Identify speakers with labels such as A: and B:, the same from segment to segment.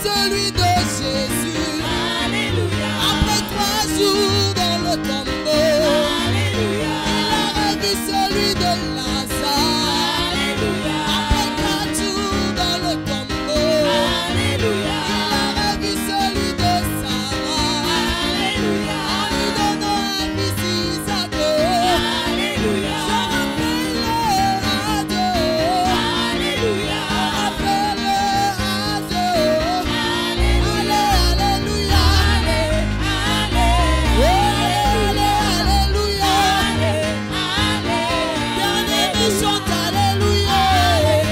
A: celui de Jésus.
B: Alléluia.
A: Après 3 jours dans le tombeau,
B: Alléluia.
A: il a revu celui de Lazare.
B: Alléluia.
A: Après 4 jours dans le tombeau,
B: Alléluia.
A: il a revu celui de Sarah.
B: Alléluia.
A: En lui donnant un fils à deux.
B: Alléluia.
A: Je rappelle à Dieu.
B: Alléluia.
A: Rappelle à Dieu.
B: Alléluia.
A: Alléluia. Alléluia. Bien-aimé, chante Alléluia. Alléluia.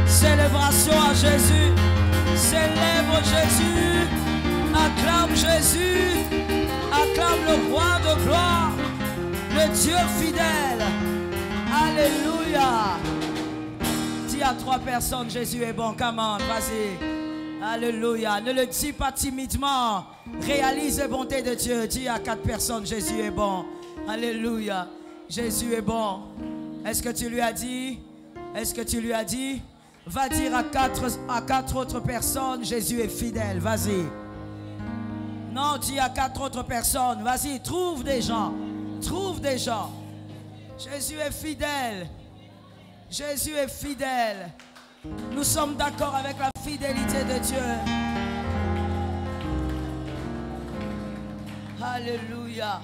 C: Célébration à Jésus. Célèbre Jésus. Acclame Jésus. Acclame le roi de gloire. Le Dieu fidèle. Alléluia. Dis à 3 personnes, Jésus est bon. Come on, vas-y. Alléluia. Ne le dis pas timidement. Réalise les bontés de Dieu. Dis à 4 personnes, Jésus est bon. Alléluia. Jésus est bon. Est-ce que tu lui as dit? Est-ce que tu lui as dit? Va dire à 4 autres personnes, Jésus est fidèle. Vas-y. Non, dis à 4 autres personnes. Vas-y, trouve des gens. Trouve des gens. Jésus est fidèle. Jésus est fidèle. Nous sommes d'accord avec la fidélité de Dieu. Alléluia.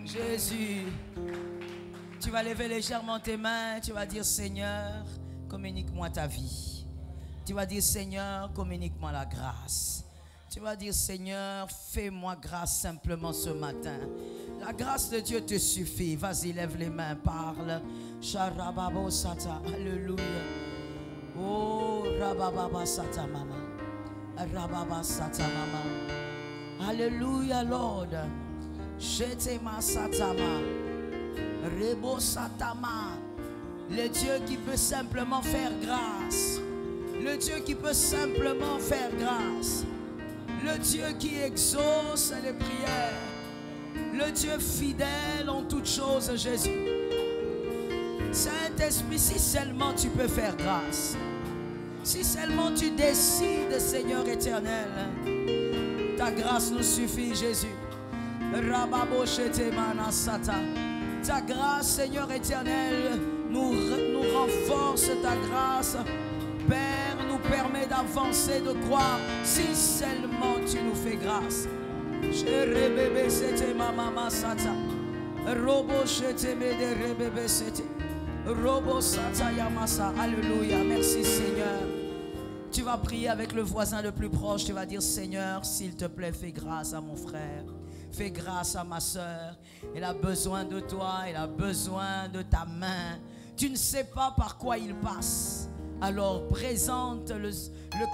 C: Jésus. Tu vas lever légèrement tes mains. Tu vas dire, Seigneur, communique-moi ta vie. Tu vas dire, Seigneur, communique-moi la grâce. Tu vas dire, Seigneur, fais-moi grâce simplement ce matin. La grâce de Dieu te suffit. Vas-y, lève les mains, parle. Sharababo sata, alléluia. Oh, rababa sata mama. Rababa sata mama. Alléluia, Lord. Jetema satama. Rebo satama. Le Dieu qui peut simplement faire grâce. Le Dieu qui peut simplement faire grâce. Le Dieu qui exauce les prières. Le Dieu fidèle en toutes choses, Jésus. Saint-Esprit, si seulement tu peux faire grâce. Si seulement tu décides, Seigneur éternel, ta grâce nous suffit, Jésus. Ta grâce, Seigneur éternel, nous renforce. Ta grâce, Père, nous permet d'avancer, de croire. Si seulement tu nous fais grâce. Alléluia, merci Seigneur. Tu vas prier avec le voisin le plus proche. Tu vas dire: Seigneur, s'il te plaît, fais grâce à mon frère. Fais grâce à ma soeur. Elle a besoin de toi. Elle a besoin de ta main. Tu ne sais pas par quoi il passe. Alors présente le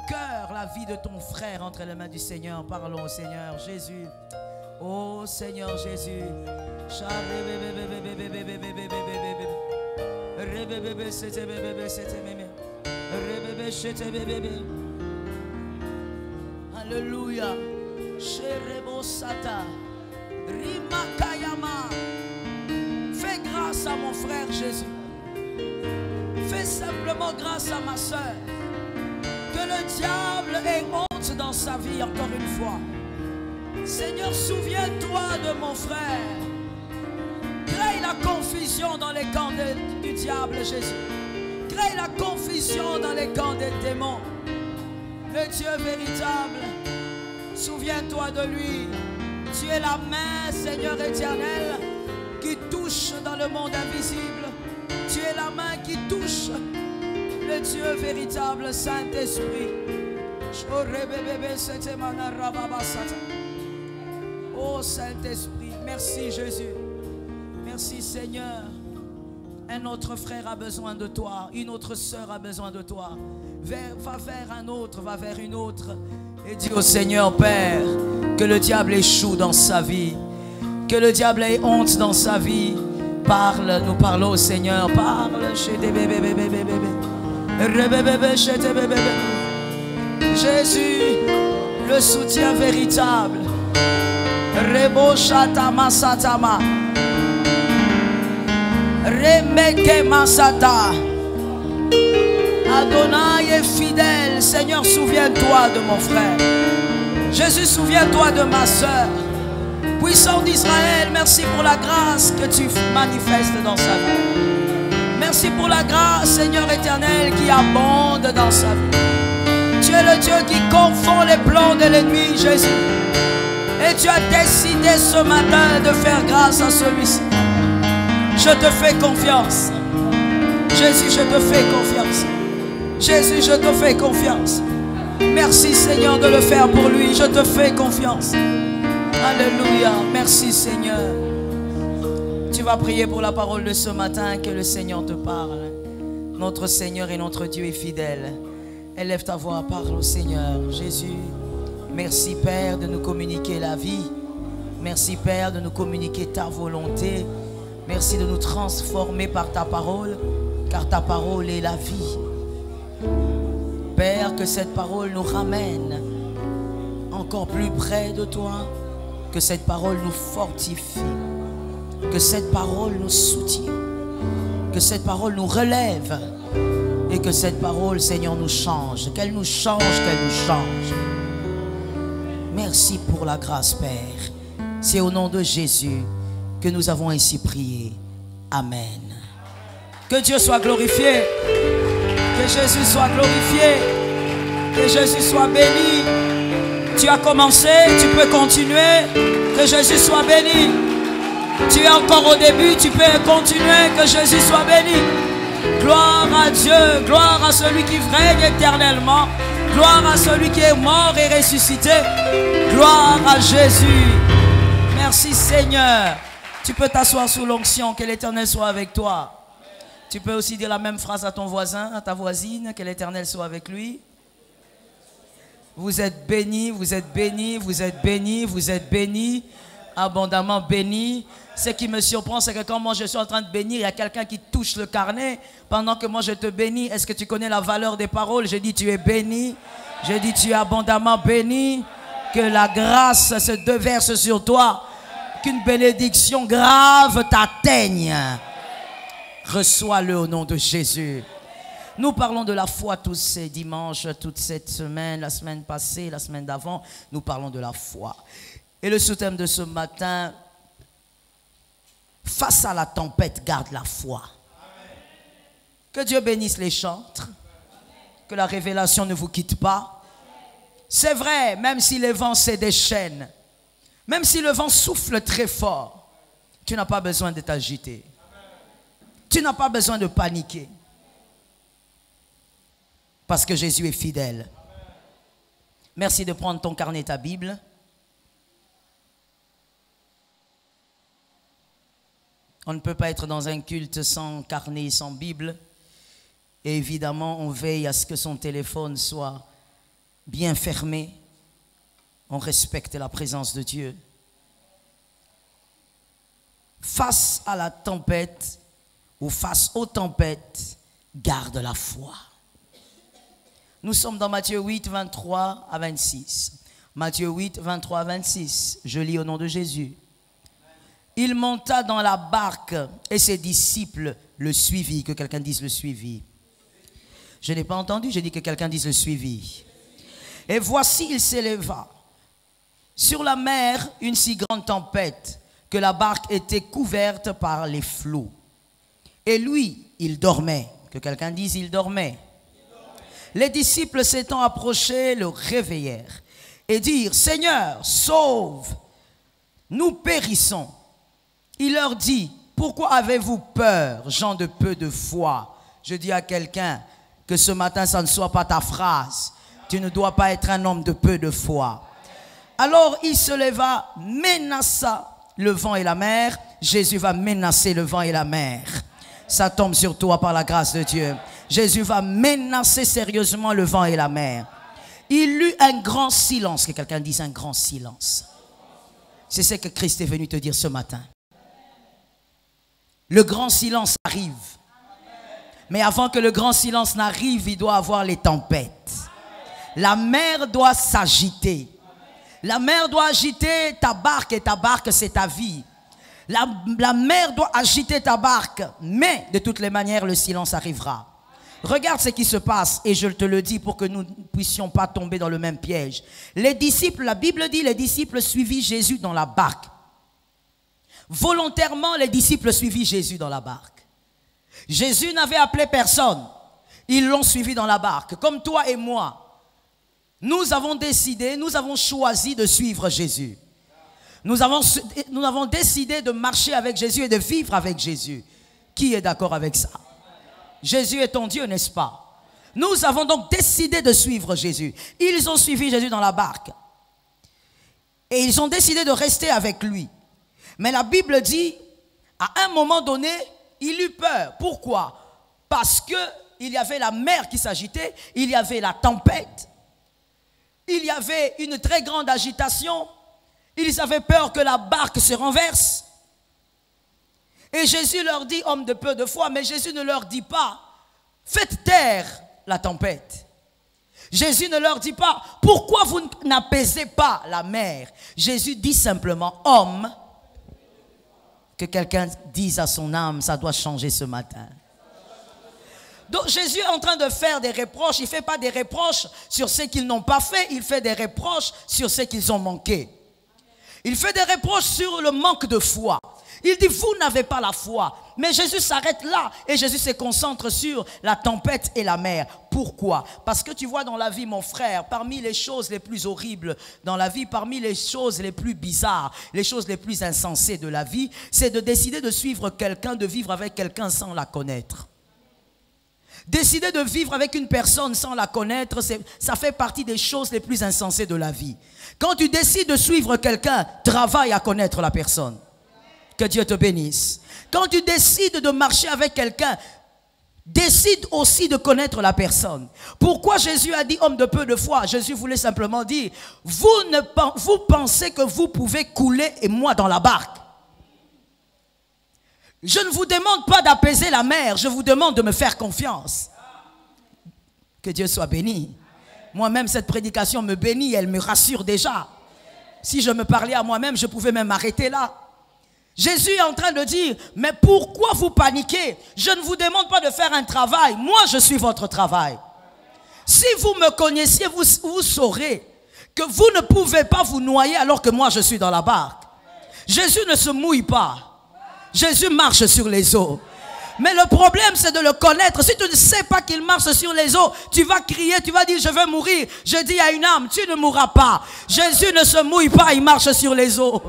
C: cœur, la vie de ton frère entre les mains du Seigneur. Parlons au Seigneur Jésus. Oh Seigneur Jésus. Alléluia. Fais grâce à mon frère Jésus. Fais simplement grâce à ma soeur. Que le diable ait honte dans sa vie encore une fois. Seigneur, souviens-toi de mon frère. Crée la confusion dans les camps du diable, Jésus. Crée la confusion dans les camps des démons. Le Dieu véritable, souviens-toi de lui. Tu es la main, Seigneur éternel, qui touche dans le monde invisible. Tu es la main qui touche le Dieu véritable, Saint-Esprit. Oh Saint-Esprit, merci Jésus. Merci Seigneur. Un autre frère a besoin de toi. Une autre sœur a besoin de toi. Va vers un autre, va vers une autre. Et dis au Seigneur Père, que le diable échoue dans sa vie. Que le diable ait honte dans sa vie. Parle, nous parlons au Seigneur. Parle chez des bébés, bébés, bébés. Jésus, le soutien véritable. Rebo Shatama Satama. Remeke Masata. Adonai est fidèle. Seigneur, souviens-toi de mon frère. Jésus, souviens-toi de ma soeur. Puissant d'Israël, merci pour la grâce que tu manifestes dans sa vie. Merci pour la grâce, Seigneur éternel, qui abonde dans sa vie. Tu es le Dieu qui confond les plans de l'ennemi, Jésus. Et tu as décidé ce matin de faire grâce à celui-ci. Je te fais confiance. Jésus, je te fais confiance. Jésus, je te fais confiance. Merci Seigneur de le faire pour lui. Je te fais confiance. Alléluia. Merci Seigneur. Tu vas prier pour la parole de ce matin. Que le Seigneur te parle. Notre Seigneur et notre Dieu est fidèle. Élève ta voix, parle au Seigneur. Jésus, merci Père de nous communiquer la vie. Merci Père de nous communiquer ta volonté. Merci de nous transformer par ta parole, car ta parole est la vie. Père, que cette parole nous ramène encore plus près de toi, que cette parole nous fortifie, que cette parole nous soutient, que cette parole nous relève et que cette parole, Seigneur, nous change, qu'elle nous change, qu'elle nous change. Merci pour la grâce, Père. C'est au nom de Jésus que nous avons ainsi prié. Amen. Que Dieu soit glorifié. Que Jésus soit glorifié. Que Jésus soit béni. Tu as commencé, tu peux continuer. Que Jésus soit béni. Tu es encore au début, tu peux continuer. Que Jésus soit béni. Gloire à Dieu. Gloire à celui qui règne éternellement. Gloire à celui qui est mort et ressuscité. Gloire à Jésus. Merci Seigneur. Tu peux t'asseoir sous l'onction. Que l'Éternel soit avec toi. Tu peux aussi dire la même phrase à ton voisin, à ta voisine. Que l'Éternel soit avec lui. Vous êtes bénis, vous êtes bénis, vous êtes bénis, vous êtes bénis, abondamment bénis. Ce qui me surprend, c'est que quand moi je suis en train de bénir, il y a quelqu'un qui touche le carnet pendant que moi je te bénis. Est-ce que tu connais la valeur des paroles? Je dis tu es béni, je dis tu es abondamment béni, que la grâce se déverse sur toi, qu'une bénédiction grave t'atteigne. Reçois-le au nom de Jésus. Nous parlons de la foi tous ces dimanches, toute cette semaine, la semaine passée, la semaine d'avant. Nous parlons de la foi. Et le sous-thème de ce matin, face à la tempête, garde la foi. Que Dieu bénisse les chantres. Que la révélation ne vous quitte pas. C'est vrai, même si les vents se déchaînent, même si le vent souffle très fort, tu n'as pas besoin de t'agiter. Tu n'as pas besoin de paniquer. Parce que Jésus est fidèle. Merci de prendre ton carnet et ta Bible. On ne peut pas être dans un culte sans carnet, sans Bible. Et évidemment, on veille à ce que son téléphone soit bien fermé. On respecte la présence de Dieu. Face à la tempête ou face aux tempêtes, garde la foi. Nous sommes dans Matthieu 8, 23 à 26. Matthieu 8, 23 à 26. Je lis au nom de Jésus. Il monta dans la barque et ses disciples le suivirent. Que quelqu'un dise le suivi. Je n'ai pas entendu, j'ai dit que quelqu'un dise le suivi. Et voici, il s'éleva sur la mer une si grande tempête que la barque était couverte par les flots. Et lui, il dormait. Que quelqu'un dise, il dormait. Les disciples s'étant approchés, le réveillèrent et dirent, Seigneur, sauve, nous périssons. Il leur dit, pourquoi avez-vous peur, gens de peu de foi? Je dis à quelqu'un que ce matin, ça ne soit pas ta phrase. Tu ne dois pas être un homme de peu de foi. Alors il se leva, menaça le vent et la mer. Jésus va menacer le vent et la mer. Ça tombe sur toi par la grâce de Dieu. Jésus va menacer sérieusement le vent et la mer. Il eut un grand silence. Que quelqu'un dise un grand silence. C'est ce que Christ est venu te dire ce matin. Le grand silence arrive. Mais avant que le grand silence n'arrive, il doit avoir les tempêtes. La mer doit s'agiter. La mer doit agiter ta barque et ta barque c'est ta vie. La mer doit agiter ta barque. Mais de toutes les manières, le silence arrivera. Regarde ce qui se passe et je te le dis pour que nous ne puissions pas tomber dans le même piège. Les disciples, la Bible dit, les disciples suivirent Jésus dans la barque. Volontairement, les disciples suivirent Jésus dans la barque. Jésus n'avait appelé personne. Ils l'ont suivi dans la barque. Comme toi et moi, nous avons décidé, nous avons choisi de suivre Jésus. Nous avons décidé de marcher avec Jésus et de vivre avec Jésus. Qui est d'accord avec ça? Jésus est ton Dieu, n'est-ce pas? Nous avons donc décidé de suivre Jésus. Ils ont suivi Jésus dans la barque. Et ils ont décidé de rester avec lui. Mais la Bible dit, à un moment donné, il eut peur. Pourquoi? Parce qu'il y avait la mer qui s'agitait, il y avait la tempête, il y avait une très grande agitation. Ils avaient peur que la barque se renverse. Et Jésus leur dit, homme de peu de foi, mais Jésus ne leur dit pas, faites taire la tempête. Jésus ne leur dit pas, pourquoi vous n'apaisez pas la mer? Jésus dit simplement, homme, que quelqu'un dise à son âme, ça doit changer ce matin. Donc Jésus est en train de faire des reproches, il ne fait pas des reproches sur ce qu'ils n'ont pas fait, il fait des reproches sur ce qu'ils ont manqué. Il fait des reproches sur le manque de foi. Il dit, vous n'avez pas la foi. Mais Jésus s'arrête là et Jésus se concentre sur la tempête et la mer. Pourquoi? Parce que tu vois dans la vie, mon frère, parmi les choses les plus horribles dans la vie, parmi les choses les plus bizarres, les choses les plus insensées de la vie, c'est de décider de suivre quelqu'un, de vivre avec quelqu'un sans la connaître. Décider de vivre avec une personne sans la connaître, ça fait partie des choses les plus insensées de la vie. Quand tu décides de suivre quelqu'un, travaille à connaître la personne. Que Dieu te bénisse. Quand tu décides de marcher avec quelqu'un, décide aussi de connaître la personne. Pourquoi Jésus a dit homme de peu de foi? Jésus voulait simplement dire, vous pensez que vous pouvez couler et moi dans la barque. Je ne vous demande pas d'apaiser la mer, je vous demande de me faire confiance. Que Dieu soit béni. Moi-même, cette prédication me bénit, elle me rassure déjà. Si je me parlais à moi-même, je pouvais même m'arrêter là. Jésus est en train de dire, mais pourquoi vous paniquez? Je ne vous demande pas de faire un travail. Moi, je suis votre travail. Si vous me connaissiez, vous saurez que vous ne pouvez pas vous noyer alors que moi, je suis dans la barque. Jésus ne se mouille pas. Jésus marche sur les eaux. Mais le problème, c'est de le connaître. Si tu ne sais pas qu'il marche sur les eaux, tu vas crier, tu vas dire, je vais mourir. Je dis à une âme, tu ne mourras pas. Jésus ne se mouille pas, il marche sur les eaux.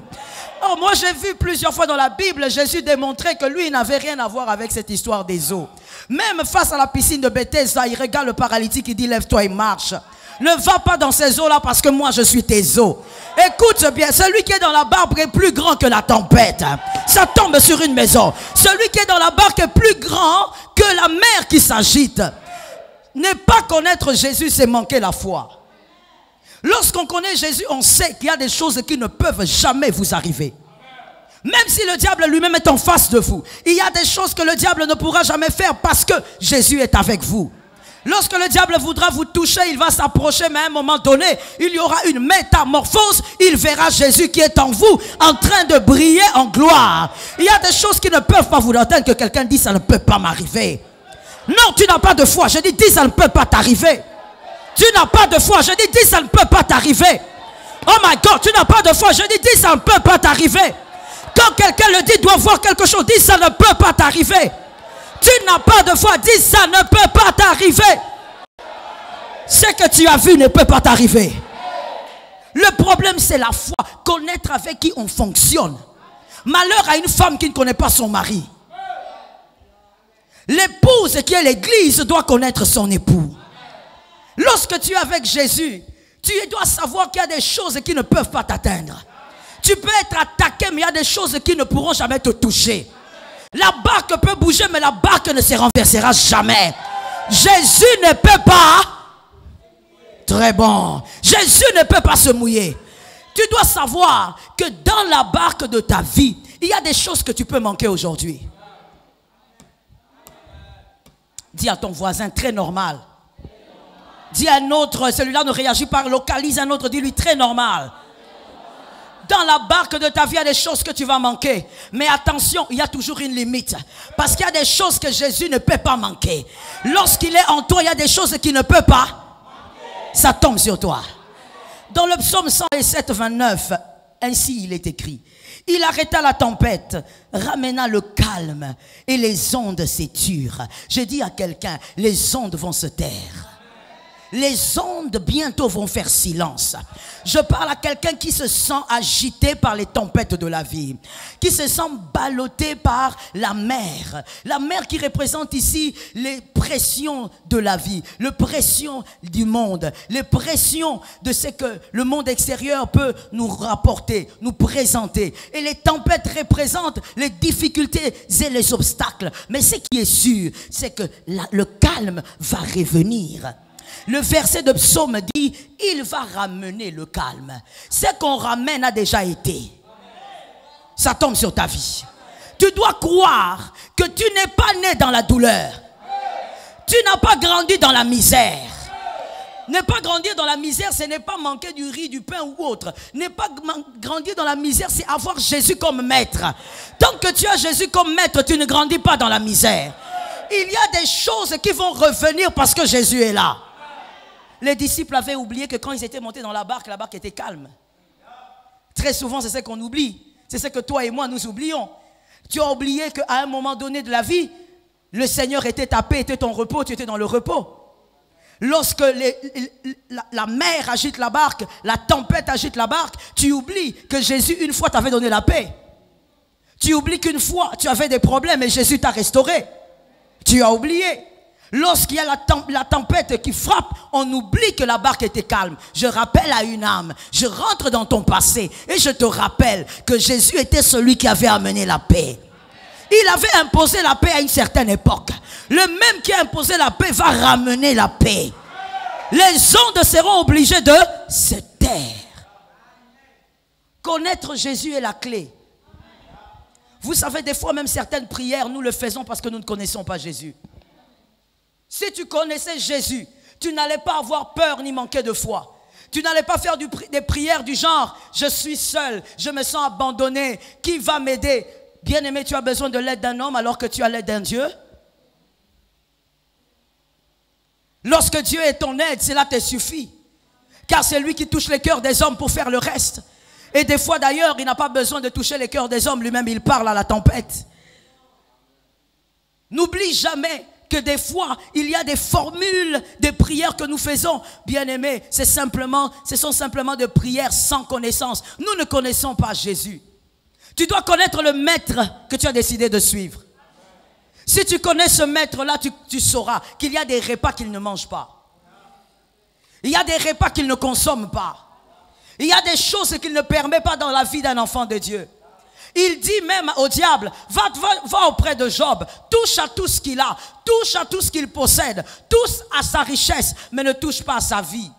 C: Oh, moi, j'ai vu plusieurs fois dans la Bible, Jésus démontrer que lui, il n'avait rien à voir avec cette histoire des eaux. Même face à la piscine de Bethesda, il regarde le paralytique, il dit, lève-toi et marche. Ne va pas dans ces eaux-là parce que moi, je suis tes eaux. Écoute bien, celui qui est dans la barque est plus grand que la tempête. Ça tombe sur une maison. Celui qui est dans la barque est plus grand que la mer qui s'agite. Ne pas connaître Jésus, c'est manquer la foi. Lorsqu'on connaît Jésus, on sait qu'il y a des choses qui ne peuvent jamais vous arriver. Même si le diable lui-même est en face de vous, il y a des choses que le diable ne pourra jamais faire parce que Jésus est avec vous. Lorsque le diable voudra vous toucher, il va s'approcher, mais à un moment donné, il y aura une métamorphose. Il verra Jésus qui est en vous, en train de briller en gloire. Il y a des choses qui ne peuvent pas vous atteindre, que quelqu'un dit, ça ne peut pas m'arriver. Non, tu n'as pas de foi. Je dis, ça ne peut pas t'arriver. Tu n'as pas de foi. Je dis, ça ne peut pas t'arriver. Oh my God, tu n'as pas de foi. Je dis, ça ne peut pas t'arriver. Quand quelqu'un le dit, doit voir quelque chose, dis, ça ne peut pas t'arriver. Tu n'as pas de foi, dis, ça ne peut pas t'arriver. Ce que tu as vu ne peut pas t'arriver. Le problème, c'est la foi. Connaître avec qui on fonctionne. Malheur à une femme qui ne connaît pas son mari. L'épouse qui est l'église doit connaître son époux. Lorsque tu es avec Jésus, tu dois savoir qu'il y a des choses qui ne peuvent pas t'atteindre. Tu peux être attaqué, mais il y a des choses qui ne pourront jamais te toucher. La barque peut bouger, mais la barque ne se renversera jamais. Jésus ne peut pas. Très bon. Jésus ne peut pas se mouiller. Tu dois savoir que dans la barque de ta vie, il y a des choses que tu peux manquer aujourd'hui. Dis à ton voisin, très normal. Dis à un autre, celui-là ne réagit pas, localise un autre, dis-lui très normal. Dans la barque de ta vie, il y a des choses que tu vas manquer. Mais attention, il y a toujours une limite. Parce qu'il y a des choses que Jésus ne peut pas manquer. Lorsqu'il est en toi, il y a des choses qu'il ne peut pas. Ça tombe sur toi. Dans le psaume 107, 29, ainsi il est écrit. Il arrêta la tempête, ramena le calme et les ondes s'éturent. Je dis à quelqu'un, les ondes vont se taire. Les ondes bientôt vont faire silence. Je parle à quelqu'un qui se sent agité par les tempêtes de la vie, qui se sent ballotté par la mer. La mer qui représente ici les pressions de la vie, les pressions du monde, les pressions de ce que le monde extérieur peut nous rapporter, nous présenter. Et les tempêtes représentent les difficultés et les obstacles. Mais ce qui est sûr, c'est que le calme va revenir. Le verset de psaume dit, il va ramener le calme. Ce qu'on ramène a déjà été. Ça tombe sur ta vie. Tu dois croire que tu n'es pas né dans la douleur. Tu n'as pas grandi dans la misère. Ne pas grandir dans la misère, ce n'est pas manquer du riz, du pain ou autre. Ne pas grandir dans la misère, c'est avoir Jésus comme maître. Tant que tu as Jésus comme maître, tu ne grandis pas dans la misère. Il y a des choses qui vont revenir parce que Jésus est là. Les disciples avaient oublié que quand ils étaient montés dans la barque était calme. Très souvent, c'est ce qu'on oublie. C'est ce que toi et moi, nous oublions. Tu as oublié qu'à un moment donné de la vie, le Seigneur était ta paix, était ton repos, tu étais dans le repos. Lorsque la mer agite la barque, la tempête agite la barque, tu oublies que Jésus, une fois, t'avait donné la paix. Tu oublies qu'une fois, tu avais des problèmes et Jésus t'a restauré. Tu as oublié. Lorsqu'il y a la tempête qui frappe, on oublie que la barque était calme. Je rappelle à une âme, je rentre dans ton passé et je te rappelle que Jésus était celui qui avait amené la paix. Il avait imposé la paix à une certaine époque. Le même qui a imposé la paix va ramener la paix. Les ondes seront obligées de se taire. Connaître Jésus est la clé. Vous savez, des fois même certaines prières, nous le faisons parce que nous ne connaissons pas Jésus. Si tu connaissais Jésus, tu n'allais pas avoir peur ni manquer de foi. Tu n'allais pas faire des prières du genre, je suis seul, je me sens abandonné, qui va m'aider? Bien-aimé, tu as besoin de l'aide d'un homme alors que tu as l'aide d'un Dieu? Lorsque Dieu est ton aide, cela te suffit. Car c'est lui qui touche les cœurs des hommes pour faire le reste. Et des fois d'ailleurs, il n'a pas besoin de toucher les cœurs des hommes. Lui-même, il parle à la tempête. N'oublie jamais que des fois, il y a des formules de prières que nous faisons. Bien-aimés, ce sont simplement des prières sans connaissance. Nous ne connaissons pas Jésus. Tu dois connaître le maître que tu as décidé de suivre. Si tu connais ce maître-là, tu sauras qu'il y a des repas qu'il ne mange pas. Il y a des repas qu'il ne consomme pas. Il y a des choses qu'il ne permet pas dans la vie d'un enfant de Dieu. Il dit même au diable, va auprès de Job, touche à tout ce qu'il a, touche à tout ce qu'il possède, touche à sa richesse, mais ne touche pas à sa vie.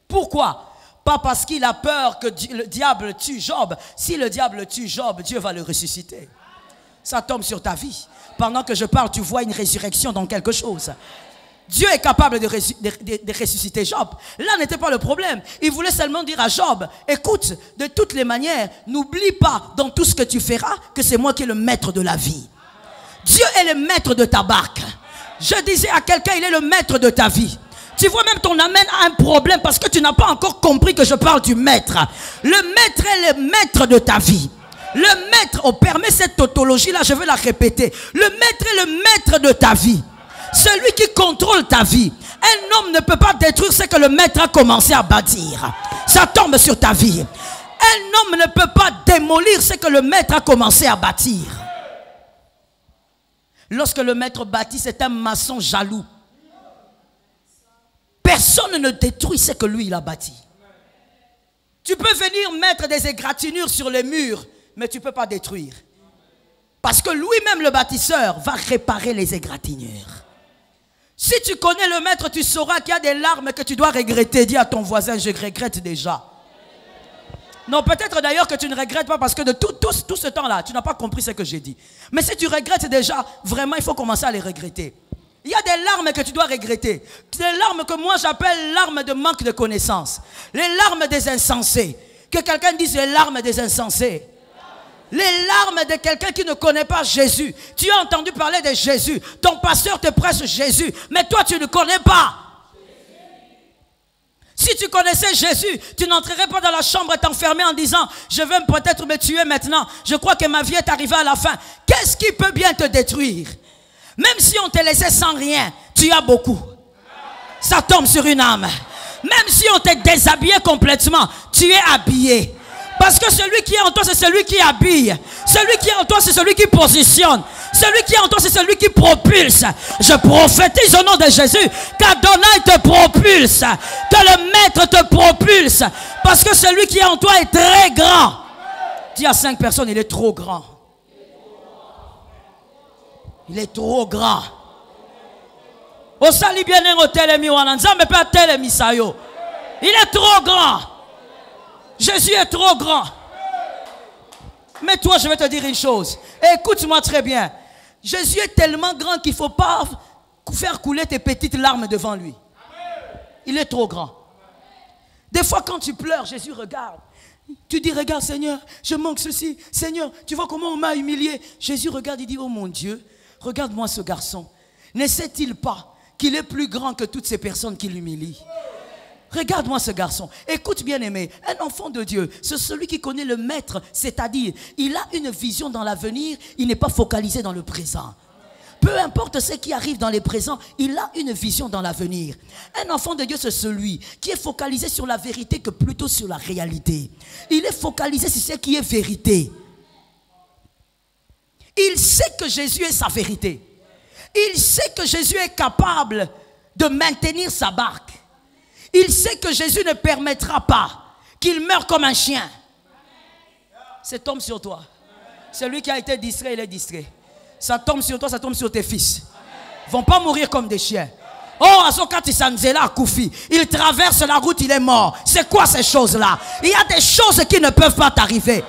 C: Pourquoi? Pas parce qu'il a peur que le diable tue Job. Si le diable tue Job, Dieu va le ressusciter. Ça tombe sur ta vie. Pendant que je parle, tu vois une résurrection dans quelque chose. Dieu est capable de ressusciter Job. Là n'était pas le problème. Il voulait seulement dire à Job, écoute, de toutes les manières, n'oublie pas dans tout ce que tu feras que c'est moi qui est le maître de la vie. Dieu est le maître de ta barque. Je disais à quelqu'un, il est le maître de ta vie. Tu vois, même ton amène à un problème parce que tu n'as pas encore compris que je parle du maître. Le maître est le maître de ta vie. Le maître, on permet cette tautologie-là, je vais la répéter. Le maître est le maître de ta vie. Celui qui contrôle ta vie. Un homme ne peut pas détruire ce que le maître a commencé à bâtir. Ça tombe sur ta vie. Un homme ne peut pas démolir ce que le maître a commencé à bâtir. Lorsque le maître bâtit, c'est un maçon jaloux. Personne ne détruit ce que lui il a bâti. Tu peux venir mettre des égratignures sur les murs, mais tu ne peux pas détruire. Parce que lui-même le bâtisseur va réparer les égratignures. Si tu connais le maître, tu sauras qu'il y a des larmes que tu dois regretter. Dis à ton voisin, je regrette déjà. Non, peut-être d'ailleurs que tu ne regrettes pas parce que de tout ce temps-là, tu n'as pas compris ce que j'ai dit. Mais si tu regrettes déjà, vraiment, il faut commencer à les regretter. Il y a des larmes que tu dois regretter. Des larmes que moi j'appelle larmes de manque de connaissance. Les larmes des insensés. Que quelqu'un dise les larmes des insensés. Les larmes de quelqu'un qui ne connaît pas Jésus. Tu as entendu parler de Jésus. Ton pasteur te prêche Jésus. Mais toi tu ne connais pas. Si tu connaissais Jésus, tu n'entrerais pas dans la chambre et t'enfermer en disant je vais peut-être me tuer maintenant. Je crois que ma vie est arrivée à la fin. Qu'est-ce qui peut bien te détruire? Même si on te laissait sans rien, tu as beaucoup. Ça tombe sur une âme. Même si on te déshabillé complètement, tu es habillé. Parce que celui qui est en toi, c'est celui qui habille. Celui qui est en toi, c'est celui qui positionne. Celui qui est en toi, c'est celui qui propulse. Je prophétise au nom de Jésus qu'Adonai te propulse. Que le Maître te propulse. Parce que celui qui est en toi est très grand. Dis à 5 personnes, il est trop grand. Il est trop grand. Il est trop grand. Jésus est trop grand. Mais toi, je vais te dire une chose. Écoute-moi très bien. Jésus est tellement grand qu'il ne faut pas faire couler tes petites larmes devant lui. Il est trop grand. Des fois, quand tu pleures, Jésus regarde. Tu dis, regarde Seigneur, je manque ceci. Seigneur, tu vois comment on m'a humilié. Jésus regarde, il dit, oh mon Dieu, regarde-moi ce garçon. Ne sait-il pas qu'il est plus grand que toutes ces personnes qui l'humilient? Regarde-moi ce garçon. Écoute bien aimé, un enfant de Dieu, c'est celui qui connaît le maître, c'est-à-dire, il a une vision dans l'avenir, il n'est pas focalisé dans le présent. Peu importe ce qui arrive dans les présents, il a une vision dans l'avenir. Un enfant de Dieu, c'est celui qui est focalisé sur la vérité que plutôt sur la réalité. Il est focalisé sur ce qui est vérité. Il sait que Jésus est sa vérité. Il sait que Jésus est capable de maintenir sa barque. Il sait que Jésus ne permettra pas qu'il meure comme un chien. Ça tombe sur toi. Celui qui a été distrait, il est distrait. Ça tombe sur toi, ça tombe sur tes fils. Ils ne vont pas mourir comme des chiens. Oh, Azokati Sanzela à Koufi, il traverse la route, il est mort. C'est quoi ces choses-là? Il y a des choses qui ne peuvent pas t'arriver.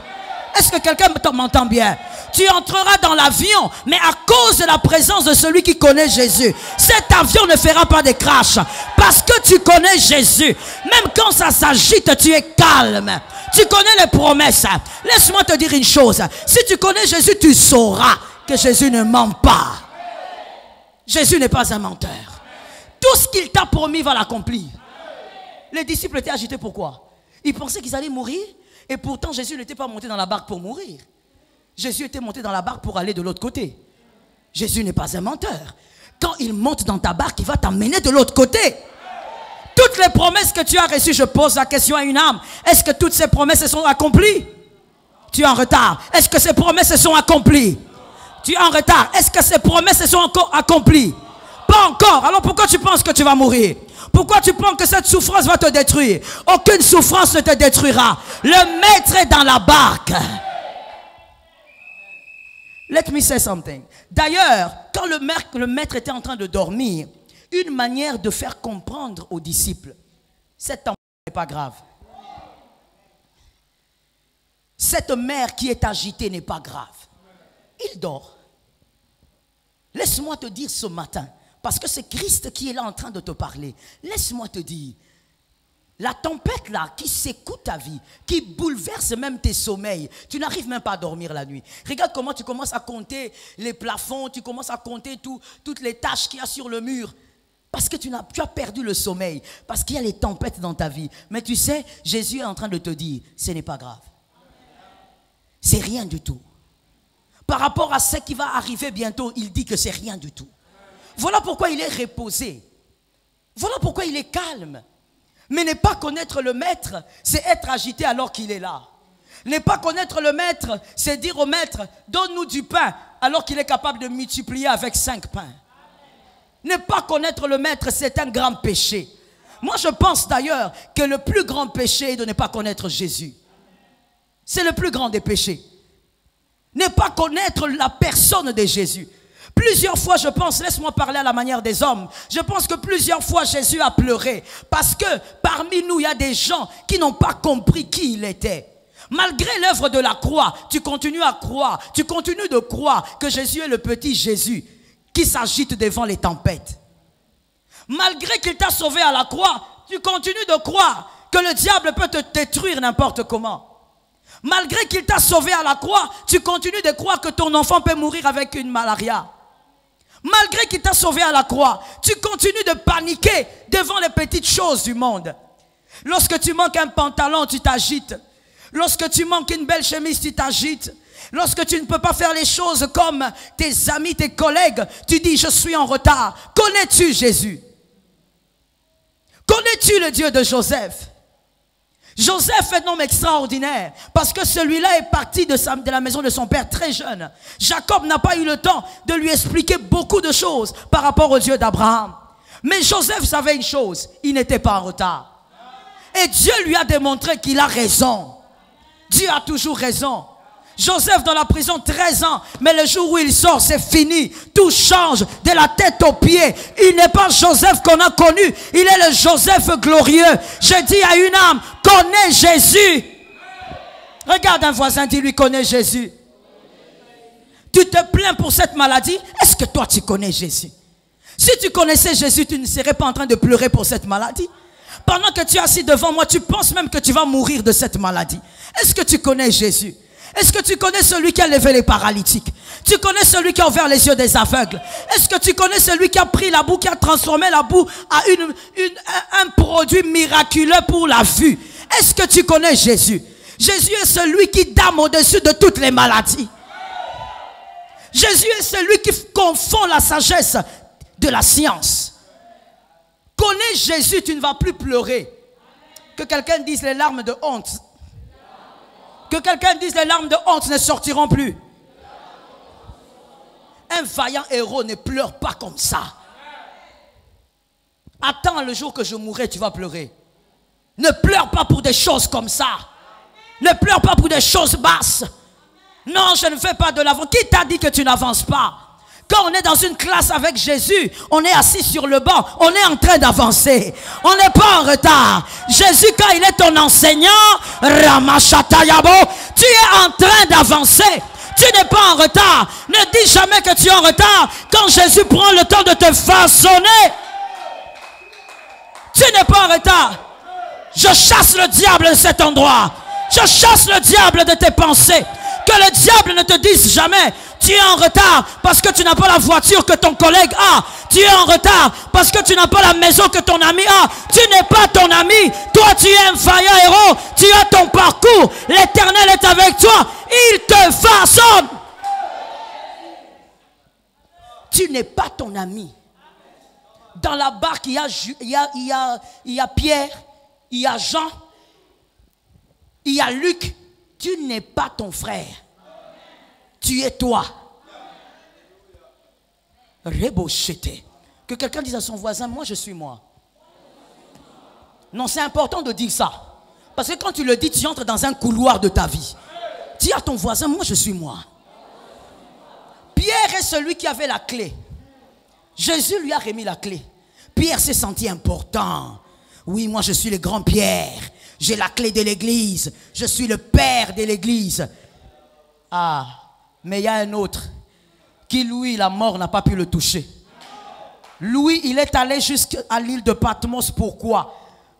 C: Est-ce que quelqu'un m'entend bien? Tu entreras dans l'avion, mais à cause de la présence de celui qui connaît Jésus, cet avion ne fera pas de crash. Parce que tu connais Jésus. Même quand ça s'agite, tu es calme. Tu connais les promesses. Laisse-moi te dire une chose. Si tu connais Jésus, tu sauras que Jésus ne ment pas. Jésus n'est pas un menteur. Tout ce qu'il t'a promis va l'accomplir. Les disciples étaient agités pourquoi? Ils pensaient qu'ils allaient mourir. Et pourtant, Jésus n'était pas monté dans la barque pour mourir. Jésus était monté dans la barque pour aller de l'autre côté. Jésus n'est pas un menteur. Quand il monte dans ta barque, il va t'emmener de l'autre côté. Toutes les promesses que tu as reçues, je pose la question à une âme. Est-ce que toutes ces promesses se sont accomplies? Tu es en retard. Est-ce que ces promesses se sont accomplies? Tu es en retard. Est-ce que ces promesses se sont encore accomplies? Pas encore. Alors pourquoi tu penses que tu vas mourir? Pourquoi tu penses que cette souffrance va te détruire? Aucune souffrance ne te détruira. Le maître est dans la barque. Let me say something. D'ailleurs, quand le maître était en train de dormir, une manière de faire comprendre aux disciples, cette tempête n'est pas grave. Cette mer qui est agitée n'est pas grave. Il dort. Laisse-moi te dire ce matin, parce que c'est Christ qui est là en train de te parler. Laisse-moi te dire, la tempête là qui secoue ta vie, qui bouleverse même tes sommeils, tu n'arrives même pas à dormir la nuit. Regarde comment tu commences à compter les plafonds, tu commences à compter toutes les taches qu'il y a sur le mur. Parce que tu as perdu le sommeil, parce qu'il y a les tempêtes dans ta vie. Mais tu sais, Jésus est en train de te dire, ce n'est pas grave. C'est rien du tout. Par rapport à ce qui va arriver bientôt, il dit que c'est rien du tout. Voilà pourquoi il est reposé. Voilà pourquoi il est calme. Mais ne pas connaître le maître, c'est être agité alors qu'il est là. Ne pas connaître le maître, c'est dire au maître, donne-nous du pain, alors qu'il est capable de multiplier avec 5 pains. Ne pas connaître le maître, c'est un grand péché. Moi, je pense d'ailleurs que le plus grand péché est de ne pas connaître Jésus. C'est le plus grand des péchés. Ne pas connaître la personne de Jésus. Plusieurs fois, je pense, laisse-moi parler à la manière des hommes, je pense que plusieurs fois Jésus a pleuré parce que parmi nous, il y a des gens qui n'ont pas compris qui il était. Malgré l'œuvre de la croix, tu continues à croire, tu continues de croire que Jésus est le petit Jésus qui s'agite devant les tempêtes. Malgré qu'il t'a sauvé à la croix, tu continues de croire que le diable peut te détruire n'importe comment. Malgré qu'il t'a sauvé à la croix, tu continues de croire que ton enfant peut mourir avec une malaria. Malgré qu'il t'a sauvé à la croix, tu continues de paniquer devant les petites choses du monde. Lorsque tu manques un pantalon, tu t'agites. Lorsque tu manques une belle chemise, tu t'agites. Lorsque tu ne peux pas faire les choses comme tes amis, tes collègues, tu dis je suis en retard. Connais-tu Jésus? Connais-tu le Dieu de Joseph? Joseph est un homme extraordinaire parce que celui-là est parti de la maison de son père très jeune. Jacob n'a pas eu le temps de lui expliquer beaucoup de choses par rapport au Dieu d'Abraham. Mais Joseph savait une chose, il n'était pas en retard. Et Dieu lui a démontré qu'il a raison. Dieu a toujours raison. Joseph dans la prison 13 ans, mais le jour où il sort, c'est fini. Tout change de la tête aux pieds. Il n'est pas Joseph qu'on a connu, il est le Joseph glorieux. Je dis à une âme, connais Jésus. Regarde un voisin, dis-lui, connais Jésus. Tu te plains pour cette maladie, est-ce que toi tu connais Jésus? Si tu connaissais Jésus, tu ne serais pas en train de pleurer pour cette maladie. Pendant que tu es assis devant moi, tu penses même que tu vas mourir de cette maladie. Est-ce que tu connais Jésus? Est-ce que tu connais celui qui a levé les paralytiques? Tu connais celui qui a ouvert les yeux des aveugles? Est-ce que tu connais celui qui a pris la boue, qui a transformé la boue à un produit miraculeux pour la vue? Est-ce que tu connais Jésus? Jésus est celui qui dame au-dessus de toutes les maladies. Jésus est celui qui confond la sagesse de la science. Connais Jésus, tu ne vas plus pleurer. Que quelqu'un dise les larmes de honte. Que quelqu'un dise les larmes de honte ne sortiront plus. Un vaillant héros ne pleure pas comme ça. Attends le jour que je mourrai, tu vas pleurer. Ne pleure pas pour des choses comme ça. Ne pleure pas pour des choses basses. Non, je ne fais pas de l'avant. Qui t'a dit que tu n'avances pas? Quand on est dans une classe avec Jésus, on est assis sur le banc, on est en train d'avancer. On n'est pas en retard. Jésus, quand il est ton enseignant, Ramachatayabo, tu es en train d'avancer. Tu n'es pas en retard. Ne dis jamais que tu es en retard quand Jésus prend le temps de te façonner. Tu n'es pas en retard. Je chasse le diable de cet endroit. Je chasse le diable de tes pensées. Que le diable ne te dise jamais tu es en retard parce que tu n'as pas la voiture que ton collègue a. Tu es en retard parce que tu n'as pas la maison que ton ami a. Tu n'es pas ton ami. Toi, tu es un vaillant héros. Tu as ton parcours. L'Éternel est avec toi. Il te façonne. Tu n'es pas ton ami. Dans la barque, il y a Pierre, il y a Jean, il y a Luc. Tu n'es pas ton frère. Tu es toi. Rebochete. Que quelqu'un dise à son voisin, moi je suis moi. Non, c'est important de dire ça. Parce que quand tu le dis, tu entres dans un couloir de ta vie. Dis à ton voisin, moi je suis moi. Pierre est celui qui avait la clé. Jésus lui a remis la clé. Pierre s'est senti important. Oui, moi je suis le grand Pierre. J'ai la clé de l'église. Je suis le père de l'église. Ah, mais il y a un autre qui, lui, la mort n'a pas pu le toucher. Lui, il est allé jusqu'à l'île de Patmos. Pourquoi?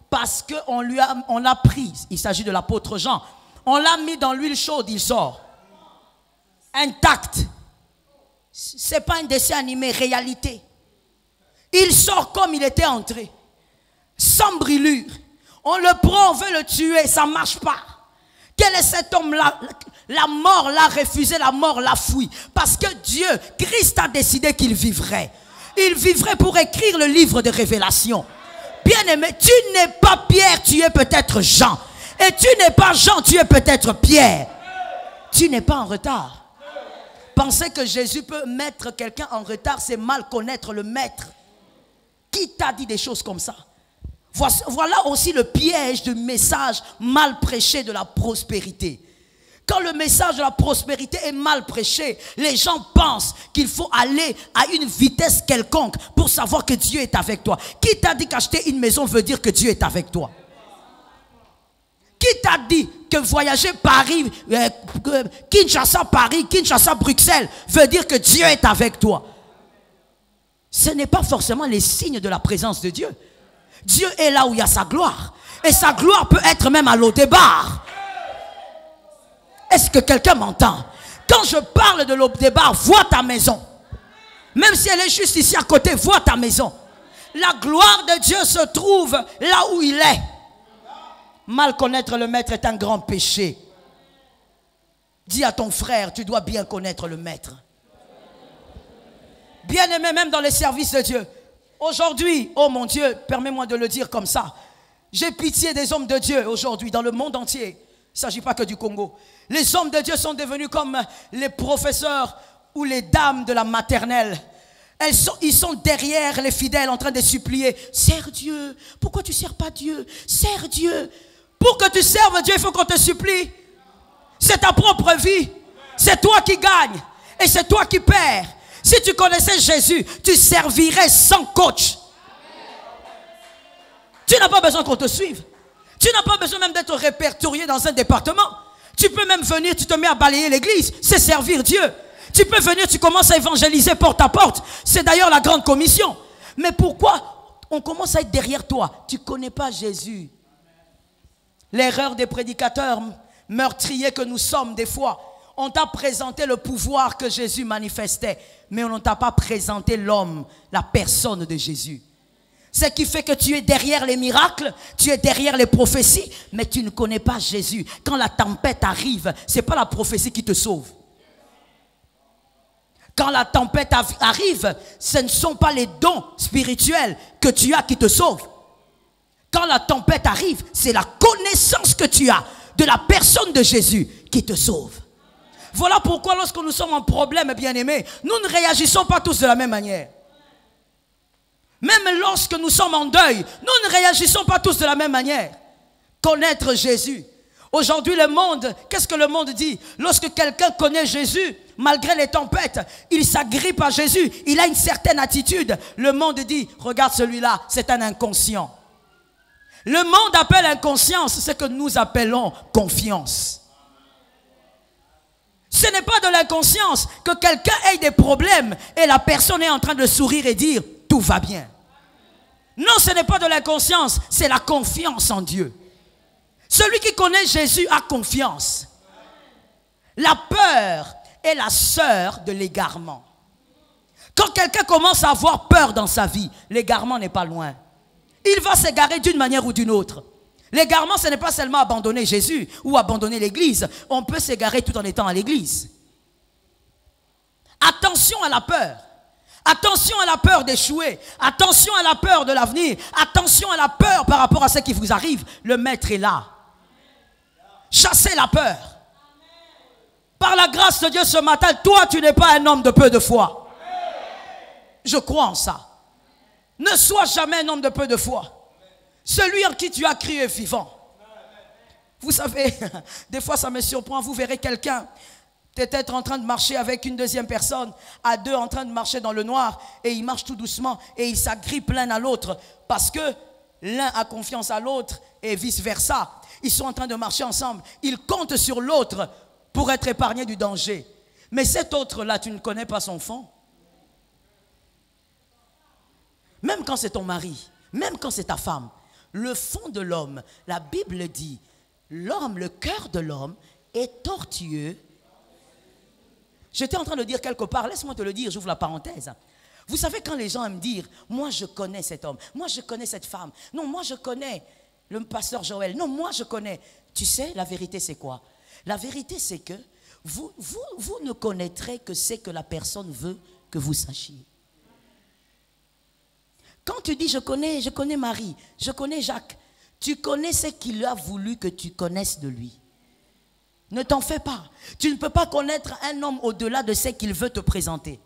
C: Parce qu'on l'a pris. Il s'agit de l'apôtre Jean. On l'a mis dans l'huile chaude, il sort. Intact. Ce n'est pas un dessin animé, réalité. Il sort comme il était entré. Sans brûlure. On le prend, on veut le tuer, ça ne marche pas. Quel est cet homme-là? La mort l'a refusé, la mort l'a fui. Parce que Dieu, Christ a décidé qu'il vivrait. Il vivrait pour écrire le livre de Révélation. Bien-aimé, tu n'es pas Pierre, tu es peut-être Jean. Et tu n'es pas Jean, tu es peut-être Pierre. Tu n'es pas en retard. Penser que Jésus peut mettre quelqu'un en retard, c'est mal connaître le maître. Qui t'a dit des choses comme ça? Voilà aussi le piège du message mal prêché de la prospérité. Quand le message de la prospérité est mal prêché, les gens pensent qu'il faut aller à une vitesse quelconque pour savoir que Dieu est avec toi. Qui t'a dit qu'acheter une maison veut dire que Dieu est avec toi? Qui t'a dit que voyager Paris, Kinshasa, Paris, Kinshasa, Bruxelles veut dire que Dieu est avec toi? Ce n'est pas forcément les signes de la présence de Dieu. Dieu est là où il y a sa gloire. Et sa gloire peut être même à l'Odébar. Est-ce que quelqu'un m'entend? Quand je parle de l'Odébar, vois ta maison. Même si elle est juste ici à côté, vois ta maison. La gloire de Dieu se trouve là où il est. Mal connaître le maître est un grand péché. Dis à ton frère, tu dois bien connaître le maître. Bien-aimé, même dans les services de Dieu. Aujourd'hui, oh mon Dieu, permets-moi de le dire comme ça. J'ai pitié des hommes de Dieu aujourd'hui dans le monde entier. Il ne s'agit pas que du Congo. Les hommes de Dieu sont devenus comme les professeurs ou les dames de la maternelle. Ils sont derrière les fidèles en train de supplier. Sers Dieu. Pourquoi tu ne sers pas Dieu? Sers Dieu. Pour que tu serves Dieu, il faut qu'on te supplie. C'est ta propre vie. C'est toi qui gagnes. Et c'est toi qui perds. Si tu connaissais Jésus, tu servirais sans coach. Tu n'as pas besoin qu'on te suive. Tu n'as pas besoin même d'être répertorié dans un département. Tu peux même venir, tu te mets à balayer l'église. C'est servir Dieu. Tu peux venir, tu commences à évangéliser porte à porte. C'est d'ailleurs la grande commission. Mais pourquoi on commence à être derrière toi? Tu ne connais pas Jésus. L'erreur des prédicateurs meurtriers que nous sommes des fois. On t'a présenté le pouvoir que Jésus manifestait, mais on ne t'a pas présenté l'homme, la personne de Jésus. Ce qui fait que tu es derrière les miracles, tu es derrière les prophéties, mais tu ne connais pas Jésus. Quand la tempête arrive, ce n'est pas la prophétie qui te sauve. Quand la tempête arrive, ce ne sont pas les dons spirituels que tu as qui te sauvent. Quand la tempête arrive, c'est la connaissance que tu as de la personne de Jésus qui te sauve. Voilà pourquoi lorsque nous sommes en problème, bien-aimés, nous ne réagissons pas tous de la même manière. Même lorsque nous sommes en deuil, nous ne réagissons pas tous de la même manière. Connaître Jésus. Aujourd'hui, le monde, qu'est-ce que le monde dit? Lorsque quelqu'un connaît Jésus, malgré les tempêtes, il s'agrippe à Jésus, il a une certaine attitude. Le monde dit, regarde celui-là, c'est un inconscient. Le monde appelle inconscience ce que nous appelons confiance. Ce n'est pas de l'inconscience que quelqu'un ait des problèmes et la personne est en train de sourire et dire tout va bien. Non, ce n'est pas de l'inconscience, c'est la confiance en Dieu. Celui qui connaît Jésus a confiance. La peur est la sœur de l'égarement. Quand quelqu'un commence à avoir peur dans sa vie, l'égarement n'est pas loin. Il va s'égarer d'une manière ou d'une autre. L'égarement, ce n'est pas seulement abandonner Jésus ou abandonner l'église. On peut s'égarer tout en étant à l'église. Attention à la peur. Attention à la peur d'échouer. Attention à la peur de l'avenir. Attention à la peur par rapport à ce qui vous arrive. Le maître est là. Chassez la peur. Par la grâce de Dieu ce matin, toi tu n'es pas un homme de peu de foi. Je crois en ça. Ne sois jamais un homme de peu de foi. Celui en qui tu as cru est vivant. Vous savez, des fois ça me surprend, vous verrez quelqu'un peut-être en train de marcher avec une deuxième personne, à deux en train de marcher dans le noir, et ils marchent tout doucement, et ils s'agrippent l'un à l'autre, parce que l'un a confiance à l'autre, et vice versa. Ils sont en train de marcher ensemble, ils comptent sur l'autre pour être épargnés du danger. Mais cet autre-là, tu ne connais pas son fond. Même quand c'est ton mari, même quand c'est ta femme, le fond de l'homme, la Bible dit, l'homme, le cœur de l'homme est tortueux. J'étais en train de dire quelque part, laisse-moi te le dire, j'ouvre la parenthèse. Vous savez quand les gens aiment dire, moi je connais cet homme, moi je connais cette femme, non, moi je connais le pasteur Joël, non, moi je connais. Tu sais, la vérité c'est quoi? La vérité c'est que vous ne connaîtrez que ce que la personne veut que vous sachiez. Quand tu dis je connais Marie, je connais Jacques, tu connais ce qu'il a voulu que tu connaisses de lui. Ne t'en fais pas. Tu ne peux pas connaître un homme au-delà de ce qu'il veut te présenter.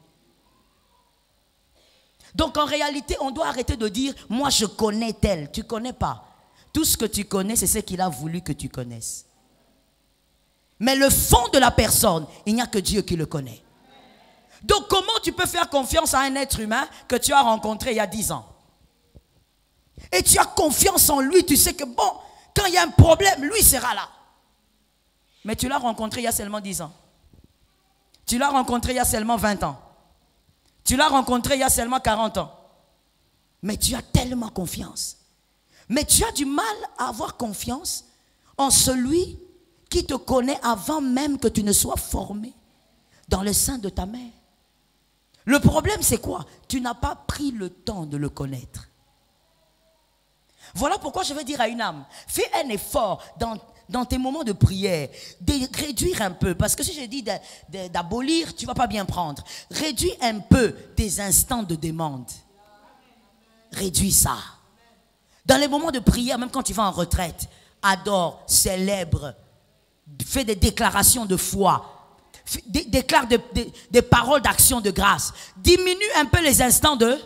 C: Donc en réalité, on doit arrêter de dire moi je connais tel. Tu ne connais pas. Tout ce que tu connais, c'est ce qu'il a voulu que tu connaisses. Mais le fond de la personne, il n'y a que Dieu qui le connaît. Donc comment tu peux faire confiance à un être humain que tu as rencontré il y a 10 ans? Et tu as confiance en lui, tu sais que bon, quand il y a un problème, lui sera là. Mais tu l'as rencontré il y a seulement 10 ans. Tu l'as rencontré il y a seulement 20 ans. Tu l'as rencontré il y a seulement 40 ans. Mais tu as tellement confiance. Mais tu as du mal à avoir confiance en celui qui te connaît avant même que tu ne sois formé dans le sein de ta mère. Le problème c'est quoi? Tu n'as pas pris le temps de le connaître. Voilà pourquoi je vais dire à une âme, fais un effort dans tes moments de prière, de réduire un peu, parce que si je dis d'abolir, tu ne vas pas bien prendre. Réduis un peu tes instants de demande. Réduis ça. Dans les moments de prière, même quand tu vas en retraite, adore, célèbre, fais des déclarations de foi, déclare des paroles d'action de grâce. Diminue un peu les instants de...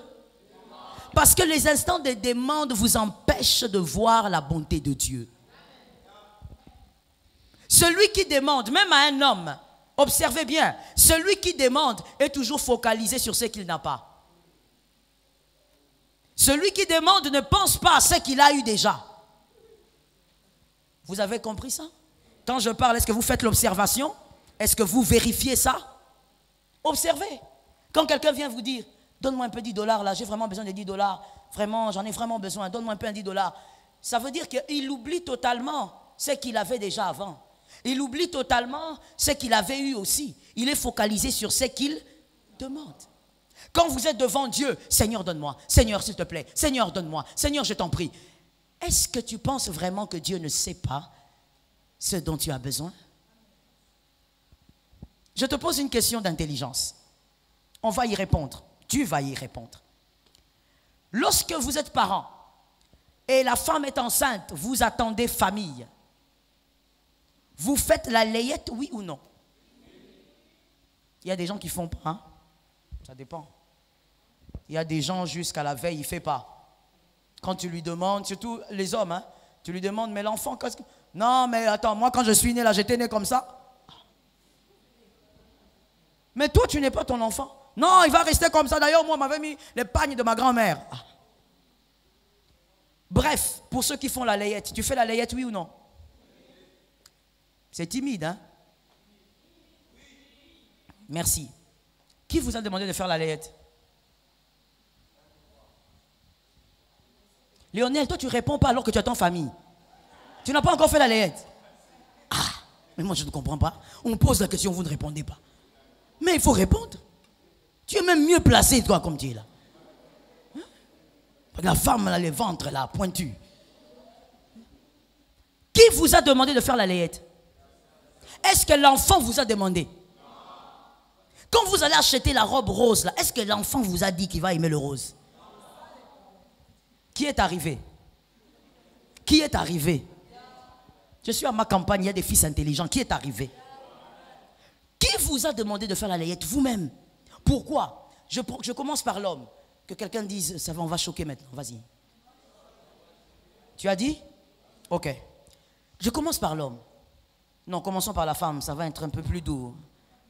C: Parce que les instants de demande vous empêchent de voir la bonté de Dieu. Celui qui demande, même à un homme, observez bien, celui qui demande est toujours focalisé sur ce qu'il n'a pas. Celui qui demande ne pense pas à ce qu'il a eu déjà. Vous avez compris ça? Quand je parle, est-ce que vous faites l'observation? Est-ce que vous vérifiez ça? Observez. Quand quelqu'un vient vous dire, donne-moi un peu $10 là, j'ai vraiment besoin de $10. Vraiment, j'en ai vraiment besoin, donne-moi un peu $10. Ça veut dire qu'il oublie totalement ce qu'il avait déjà avant. Il oublie totalement ce qu'il avait eu aussi. Il est focalisé sur ce qu'il demande. Quand vous êtes devant Dieu, Seigneur donne-moi, Seigneur s'il te plaît, Seigneur donne-moi, Seigneur je t'en prie. Est-ce que tu penses vraiment que Dieu ne sait pas ce dont tu as besoin? Je te pose une question d'intelligence. On va y répondre. Tu vas y répondre. Lorsque vous êtes parent et la femme est enceinte, vous attendez famille. Vous faites la layette, oui ou non? Il y a des gens qui ne font pas. Hein? Ça dépend. Il y a des gens jusqu'à la veille, il ne fait pas. Quand tu lui demandes, surtout les hommes, hein, tu lui demandes, mais l'enfant, qu'est-ce que... Non, mais attends, moi quand je suis né là, j'étais né comme ça. Mais toi, tu n'es pas ton enfant. Non, il va rester comme ça. D'ailleurs, moi, on m'avait mis les pagnes de ma grand-mère. Ah. Bref, pour ceux qui font la layette, tu fais la layette, oui ou non? C'est timide, hein? Merci. Qui vous a demandé de faire la layette? Lionel, toi tu réponds pas alors que tu es en famille. Tu n'as pas encore fait la layette. Ah, mais moi je ne comprends pas. On pose la question, vous ne répondez pas. Mais il faut répondre. Tu es même mieux placé toi comme tu es là. Hein? La femme, là, les ventres là, pointus. Qui vous a demandé de faire la layette? Est-ce que l'enfant vous a demandé? Quand vous allez acheter la robe rose là, est-ce que l'enfant vous a dit qu'il va aimer le rose? Qui est arrivé? Qui est arrivé? Je suis à ma campagne, il y a des fils intelligents. Qui est arrivé? Qui vous a demandé de faire la layette? Vous-même. Pourquoi? Je commence par l'homme. Que quelqu'un dise, ça va, on va choquer maintenant. Vas-y. Tu as dit? Ok. Je commence par l'homme. Non, commençons par la femme. Ça va être un peu plus doux.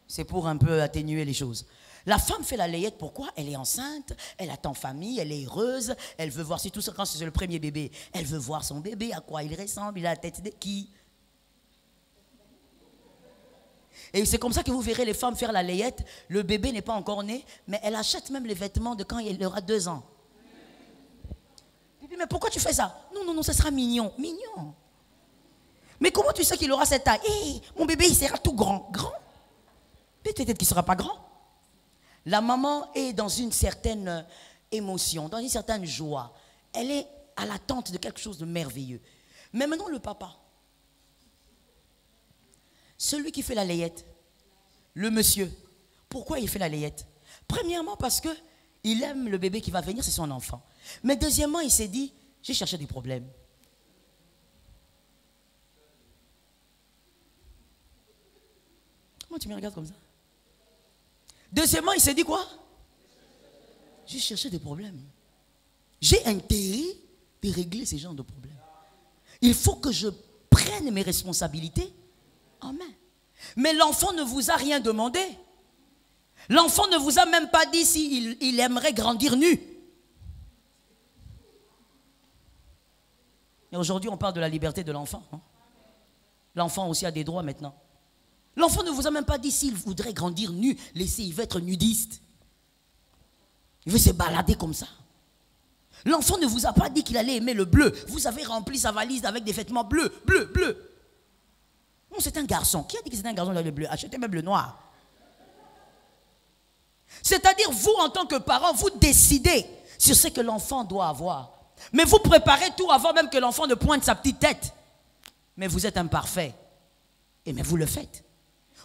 C: C'est pour un peu atténuer les choses. La femme fait la layette, pourquoi? Elle est enceinte, elle attend famille, elle est heureuse, elle veut voir, surtout quand c'est le premier bébé, elle veut voir son bébé, à quoi il ressemble, il a la tête de qui? Et c'est comme ça que vous verrez les femmes faire la layette, le bébé n'est pas encore né, mais elle achète même les vêtements de quand il aura 2 ans. Il dit, mais pourquoi tu fais ça? Non, non, non, ça sera mignon. Mignon. Mais comment tu sais qu'il aura cette taille? Hey, mon bébé, il sera tout grand. Grand? Peut-être qu'il ne sera pas grand. La maman est dans une certaine émotion, dans une certaine joie. Elle est à l'attente de quelque chose de merveilleux. Mais maintenant le papa, celui qui fait la layette, le monsieur, pourquoi il fait la layette? Premièrement parce qu'il aime le bébé qui va venir, c'est son enfant. Mais deuxièmement, il s'est dit, j'ai cherché des problèmes. Comment tu me regardes comme ça? Deuxièmement, il s'est dit quoi? J'ai cherché des problèmes. J'ai intérêt de régler ces genres de problèmes. Il faut que je prenne mes responsabilités en main. Mais l'enfant ne vous a rien demandé. L'enfant ne vous a même pas dit s'il aimerait grandir nu. Et aujourd'hui, on parle de la liberté de l'enfant. Hein? L'enfant aussi a des droits maintenant. L'enfant ne vous a même pas dit s'il voudrait grandir nu, il veut être nudiste. Il veut se balader comme ça. L'enfant ne vous a pas dit qu'il allait aimer le bleu. Vous avez rempli sa valise avec des vêtements bleus, bleus, bleus. Non, c'est un garçon. Qui a dit que c'est un garçon dans le bleu? Achetez même le noir. C'est-à-dire, vous, en tant que parent, vous décidez sur ce que l'enfant doit avoir. Mais vous préparez tout avant même que l'enfant ne pointe sa petite tête. Mais vous êtes imparfait. Et mais vous le faites.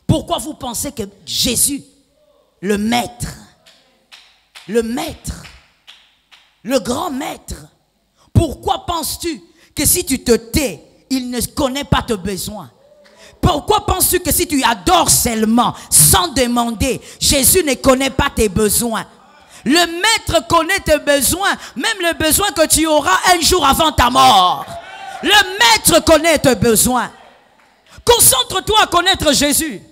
C: Pourquoi vous pensez que Jésus, le maître, le grand maître, pourquoi penses-tu que si tu te tais, il ne connaît pas tes besoins? Pourquoi penses-tu que si tu adores seulement, sans demander, Jésus ne connaît pas tes besoins? Le maître connaît tes besoins, même les besoins que tu auras un jour avant ta mort. Le maître connaît tes besoins. Concentre-toi à connaître Jésus.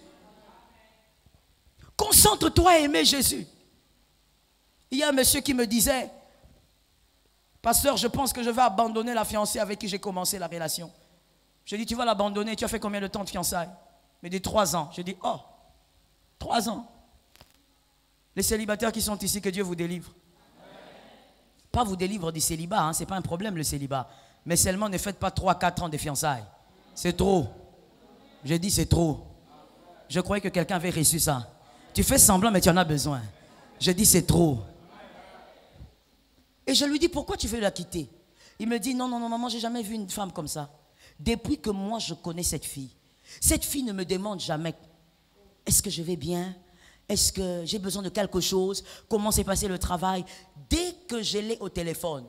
C: Concentre-toi à aimer Jésus. Il y a un monsieur qui me disait, pasteur, je pense que je vais abandonner la fiancée avec qui j'ai commencé la relation. Je lui ai dit, tu vas l'abandonner, tu as fait combien de temps de fiançailles? Il m'a dit 3 ans. Je lui ai dit, oh, 3 ans. Les célibataires qui sont ici, que Dieu vous délivre. Pas vous délivre du célibat, hein, ce n'est pas un problème le célibat. Mais seulement ne faites pas 3-4 ans de fiançailles. C'est trop. J'ai dit c'est trop. Je croyais que quelqu'un avait reçu ça. Tu fais semblant mais tu en as besoin. Je dis c'est trop. Et je lui dis pourquoi tu veux la quitter? Il me dit non, non, non, maman, j'ai jamais vu une femme comme ça. Depuis que moi je connais cette fille ne me demande jamais est-ce que je vais bien? Est-ce que j'ai besoin de quelque chose? Comment s'est passé le travail? Dès que je l'ai au téléphone,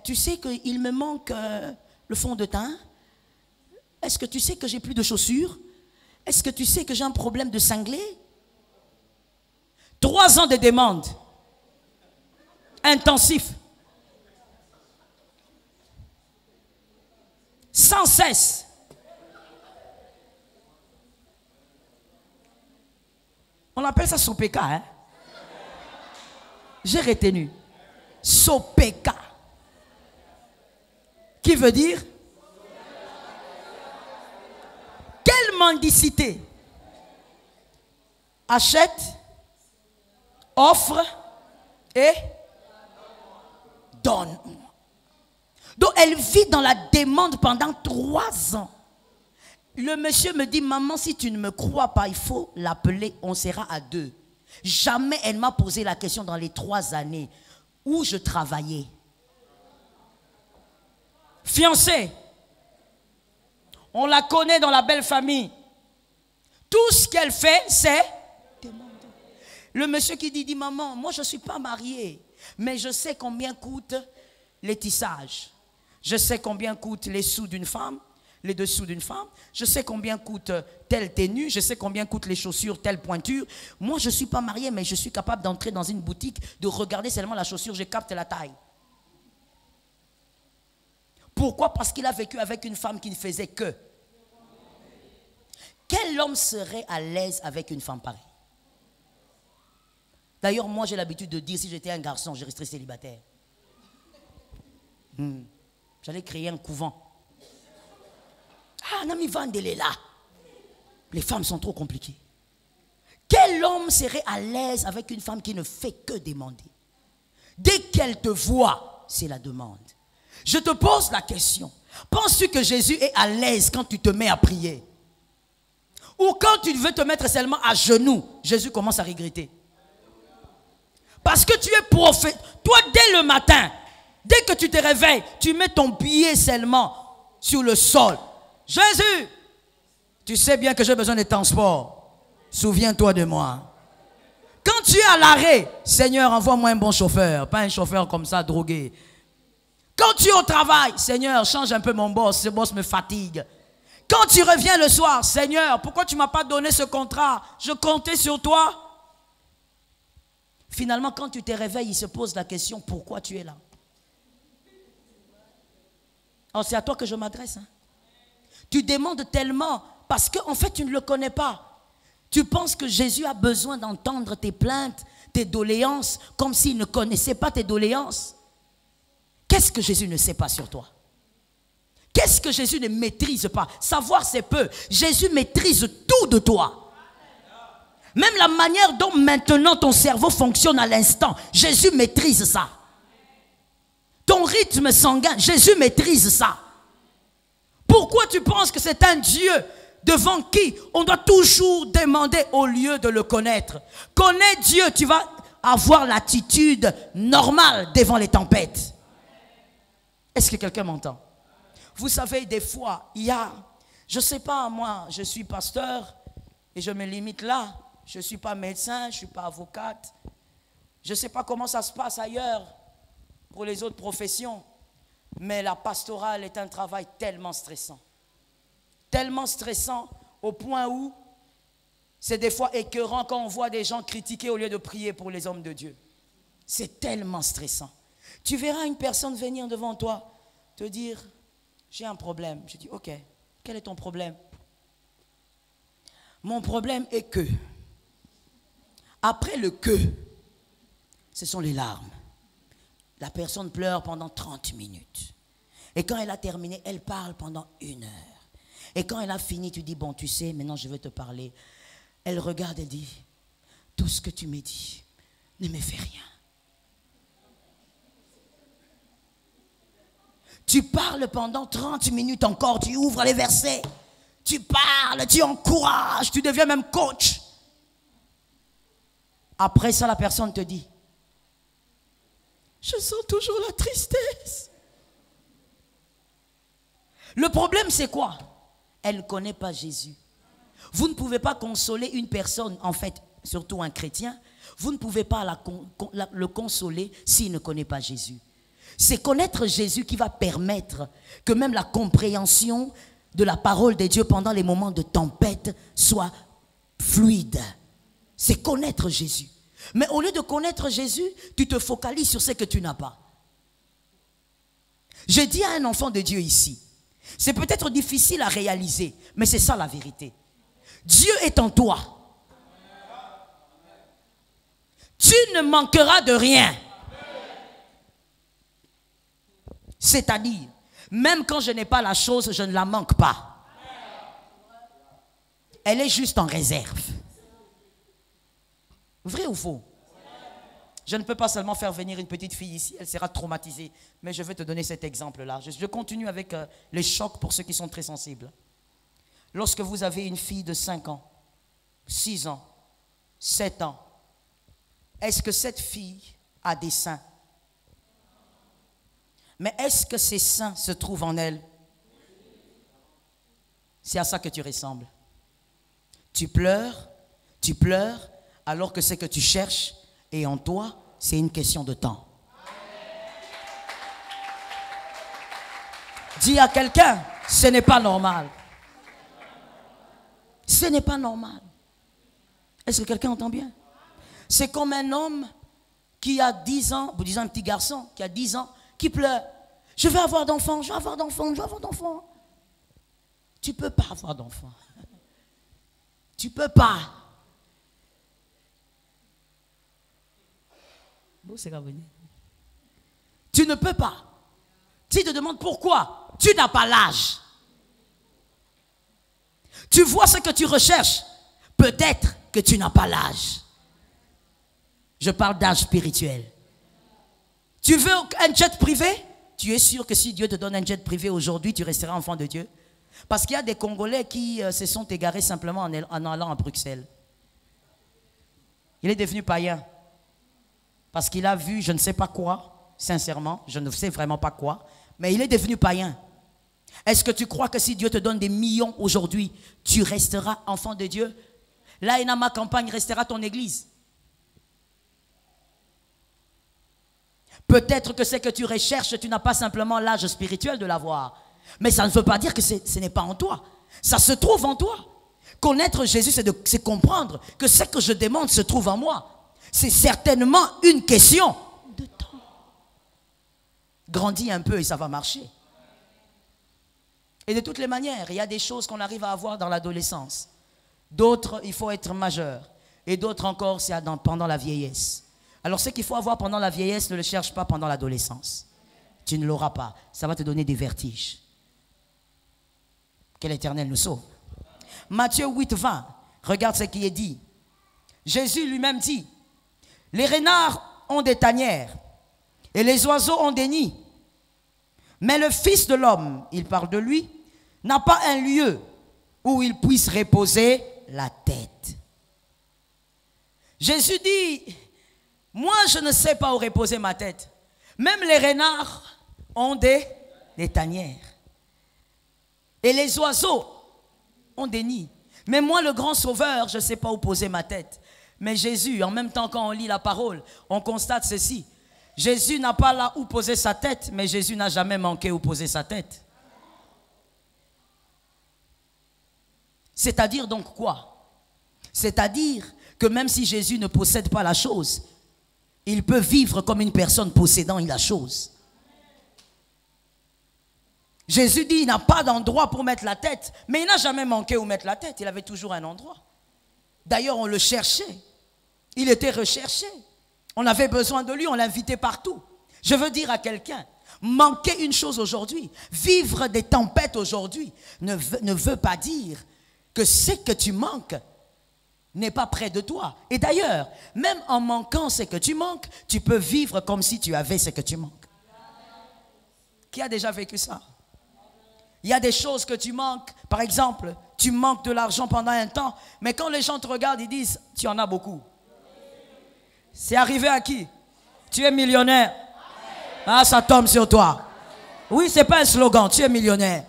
C: tu sais qu'il me manque le fond de teint? Est-ce que tu sais que j'ai plus de chaussures? Est-ce que tu sais que j'ai un problème de cinglé? 3 ans de demande. Intensif. Sans cesse. On appelle ça Sopeka, hein? J'ai retenu. Sopeka. Qui veut dire? Quelle mendicité! achète, offre et donne. Donc elle vit dans la demande pendant 3 ans. Le monsieur me dit, maman, si tu ne me crois pas, il faut l'appeler, on sera à 2. Jamais elle m'a posé la question dans les 3 années où je travaillais. Fiancée, on la connaît dans la belle famille. Tout ce qu'elle fait, c'est demander. Le monsieur qui dit, maman, moi je ne suis pas mariée, mais je sais combien coûtent les tissages. Je sais combien coûtent les sous d'une femme, les dessous d'une femme. Je sais combien coûte telle tenue. Je sais combien coûtent les chaussures, telle pointure. Moi, je ne suis pas mariée, mais je suis capable d'entrer dans une boutique, de regarder seulement la chaussure, je capte la taille. Pourquoi? Parce qu'il a vécu avec une femme qui ne faisait que. Quel homme serait à l'aise avec une femme pareille? D'ailleurs, moi, j'ai l'habitude de dire, si j'étais un garçon, je resterais célibataire. J'allais créer un couvent. Ah, Nami Vandel est là. Les femmes sont trop compliquées. Quel homme serait à l'aise avec une femme qui ne fait que demander? Dès qu'elle te voit, c'est la demande. Je te pose la question. Penses-tu que Jésus est à l'aise quand tu te mets à prier? Ou quand tu veux te mettre seulement à genoux, Jésus commence à regretter? Parce que tu es prophète. Toi, dès le matin, dès que tu te réveilles, tu mets ton pied seulement sur le sol. Jésus, tu sais bien que j'ai besoin de transport. Souviens-toi de moi. Quand tu es à l'arrêt, Seigneur, envoie-moi un bon chauffeur, pas un chauffeur comme ça, drogué. Quand tu es au travail, Seigneur, change un peu mon boss, ce boss me fatigue. Quand tu reviens le soir, Seigneur, pourquoi tu ne m'as pas donné ce contrat? Je comptais sur toi. Finalement, quand tu te réveilles, il se pose la question, pourquoi tu es là? Alors, c'est à toi que je m'adresse. Tu demandes tellement parce qu'en fait, tu ne le connais pas. Tu penses que Jésus a besoin d'entendre tes plaintes, tes doléances, comme s'il ne connaissait pas tes doléances. Qu'est-ce que Jésus ne sait pas sur toi? Qu'est-ce que Jésus ne maîtrise pas? Savoir, c'est peu. Jésus maîtrise tout de toi. Même la manière dont maintenant ton cerveau fonctionne à l'instant, Jésus maîtrise ça. Ton rythme sanguin, Jésus maîtrise ça. Pourquoi tu penses que c'est un Dieu devant qui on doit toujours demander au lieu de le connaître? Connais Dieu, tu vas avoir l'attitude normale devant les tempêtes. Est-ce que quelqu'un m'entend? Vous savez, des fois, il y a, je ne sais pas, moi, je suis pasteur et je me limite là. Je ne suis pas médecin, je ne suis pas avocate. Je ne sais pas comment ça se passe ailleurs pour les autres professions. Mais la pastorale est un travail tellement stressant. Tellement stressant au point où c'est des fois écœurant quand on voit des gens critiquer au lieu de prier pour les hommes de Dieu. C'est tellement stressant. Tu verras une personne venir devant toi, te dire, j'ai un problème. Je dis, ok, quel est ton problème? Mon problème est que, après le que, ce sont les larmes. La personne pleure pendant 30 minutes. Et quand elle a terminé, elle parle pendant 1 heure. Et quand elle a fini, tu dis, bon, tu sais, maintenant je vais te parler. Elle regarde, elle dit, tout ce que tu me dis ne me fait rien. Tu parles pendant 30 minutes encore, tu ouvres les versets. Tu parles, tu encourages, tu deviens même coach. Après ça, la personne te dit, je sens toujours la tristesse. Le problème, c'est quoi? Elle ne connaît pas Jésus. Vous ne pouvez pas consoler une personne, en fait, surtout un chrétien, vous ne pouvez pas le consoler s'il ne connaît pas Jésus. C'est connaître Jésus qui va permettre que même la compréhension de la parole de Dieu pendant les moments de tempête soit fluide. C'est connaître Jésus. Mais au lieu de connaître Jésus, tu te focalises sur ce que tu n'as pas. Je dis à un enfant de Dieu ici, c'est peut-être difficile à réaliser, mais c'est ça la vérité. Dieu est en toi. Tu ne manqueras de rien. C'est-à-dire, même quand je n'ai pas la chose, je ne la manque pas. Elle est juste en réserve. Vrai ou faux? Je ne peux pas seulement faire venir une petite fille ici, elle sera traumatisée. Mais je vais te donner cet exemple-là. Je continue avec les chocs pour ceux qui sont très sensibles. Lorsque vous avez une fille de 5 ans, 6 ans, 7 ans, est-ce que cette fille a des seins? Mais est-ce que ces seins se trouvent en elle? C'est à ça que tu ressembles. Tu pleures, alors que ce que tu cherches est en toi, c'est une question de temps. Dis à quelqu'un, ce n'est pas normal. Ce n'est pas normal. Est-ce que quelqu'un entend bien? C'est comme un homme qui a 10 ans, vous disons un petit garçon qui a 10 ans, qui pleure. Je veux avoir d'enfants, je veux avoir d'enfants, je veux avoir d'enfants. Tu ne peux pas avoir d'enfants. Tu ne peux pas. Tu ne peux pas. Tu te demandes pourquoi. Tu n'as pas l'âge. Tu vois ce que tu recherches. Peut-être que tu n'as pas l'âge. Je parle d'âge spirituel. Tu veux un jet privé? Tu es sûr que si Dieu te donne un jet privé aujourd'hui, tu resteras enfant de Dieu? Parce qu'il y a des Congolais qui se sont égarés simplement en allant à Bruxelles. Il est devenu païen. Parce qu'il a vu je ne sais pas quoi, sincèrement, je ne sais vraiment pas quoi, mais il est devenu païen. Est-ce que tu crois que si Dieu te donne des millions aujourd'hui, tu resteras enfant de Dieu? Là, Inama Campagne restera ton église. Peut-être que ce que tu recherches, tu n'as pas simplement l'âge spirituel de l'avoir. Mais ça ne veut pas dire que ce n'est pas en toi. Ça se trouve en toi. Connaître Jésus, c'est comprendre que ce que je demande se trouve en moi. C'est certainement une question de temps. Grandis un peu et ça va marcher. Et de toutes les manières, il y a des choses qu'on arrive à avoir dans l'adolescence. D'autres, il faut être majeur. Et d'autres encore, c'est pendant la vieillesse. Alors ce qu'il faut avoir pendant la vieillesse, ne le cherche pas pendant l'adolescence. Tu ne l'auras pas. Ça va te donner des vertiges. Que l'Éternel nous sauve. Matthieu 8, 20. Regarde ce qui est dit. Jésus lui-même dit, les renards ont des tanières et les oiseaux ont des nids. Mais le Fils de l'homme, il parle de lui, n'a pas un lieu où il puisse reposer la tête. Jésus dit, moi je ne sais pas où reposer ma tête. Même les renards ont des tanières. Et les oiseaux ont des nids. Mais moi, le grand sauveur, je ne sais pas où poser ma tête. Mais Jésus, en même temps quand on lit la parole, on constate ceci. Jésus n'a pas là où poser sa tête, mais Jésus n'a jamais manqué où poser sa tête. C'est-à-dire donc quoi? C'est-à-dire que même si Jésus ne possède pas la chose, il peut vivre comme une personne possédant la chose. Jésus dit, il n'a pas d'endroit pour mettre la tête, mais il n'a jamais manqué où mettre la tête. Il avait toujours un endroit. D'ailleurs, on le cherchait. Il était recherché. On avait besoin de lui, on l'invitait partout. Je veux dire à quelqu'un, manquer une chose aujourd'hui, vivre des tempêtes aujourd'hui, ne veut pas dire que ce que tu manques n'est pas près de toi. Et d'ailleurs, même en manquant ce que tu manques, tu peux vivre comme si tu avais ce que tu manques. Qui a déjà vécu ça? Il y a des choses que tu manques. Par exemple, tu manques de l'argent pendant un temps, mais quand les gens te regardent, ils disent, tu en as beaucoup. C'est arrivé à qui? Tu es millionnaire. Ah, ça tombe sur toi. Oui, ce n'est pas un slogan, tu es millionnaire.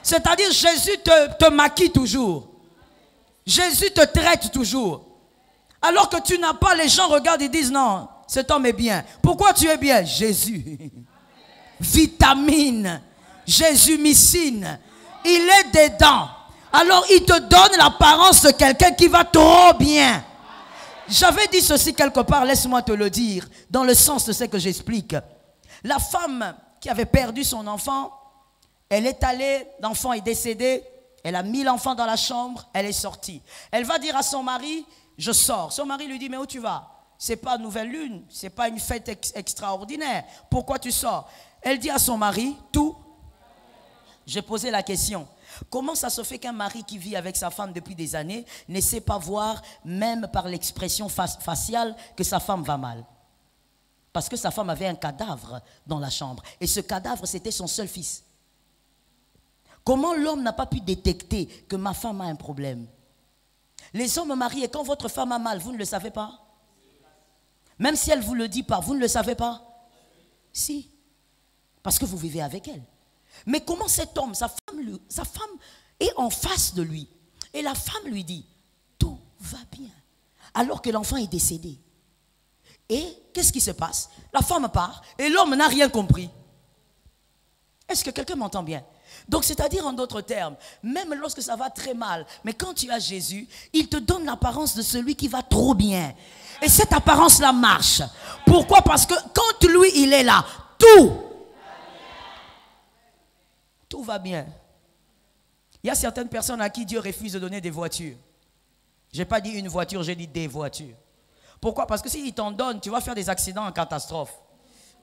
C: C'est-à-dire, Jésus te maquille toujours. Jésus te traite toujours. Alors que tu n'as pas, les gens regardent et disent, non, cet homme est bien. Pourquoi tu es bien? Jésus. Vitamine. Jésus micine. Il est dedans. Alors, il te donne l'apparence de quelqu'un qui va trop bien. J'avais dit ceci quelque part, laisse-moi te le dire, dans le sens de ce que j'explique. La femme qui avait perdu son enfant, elle est allée, l'enfant est décédé, elle a mis l'enfant dans la chambre, elle est sortie. Elle va dire à son mari, je sors. Son mari lui dit, mais où tu vas? Ce n'est pas nouvelle lune, ce n'est pas une fête extraordinaire. Pourquoi tu sors? Elle dit à son mari, tout. J'ai posé la question. Comment ça se fait qu'un mari qui vit avec sa femme depuis des années ne sait pas voir, même par l'expression faciale, que sa femme va mal? Parce que sa femme avait un cadavre dans la chambre. Et ce cadavre, c'était son seul fils. Comment l'homme n'a pas pu détecter que ma femme a un problème? Les hommes mariés, quand votre femme a mal, vous ne le savez pas? Même si elle ne vous le dit pas, vous ne le savez pas? Si. Parce que vous vivez avec elle. Mais comment cet homme, sa femme est en face de lui. Et la femme lui dit, tout va bien. Alors que l'enfant est décédé. Et qu'est-ce qui se passe? La femme part et l'homme n'a rien compris. Est-ce que quelqu'un m'entend bien? Donc c'est-à-dire en d'autres termes, même lorsque ça va très mal, mais quand tu as Jésus, il te donne l'apparence de celui qui va trop bien. Et cette apparence-là marche. Pourquoi? Parce que quand lui, il est là, tout va bien. Il y a certaines personnes à qui Dieu refuse de donner des voitures. Je n'ai pas dit une voiture, j'ai dit des voitures. Pourquoi? Parce que s'il t'en donne, tu vas faire des accidents en catastrophe.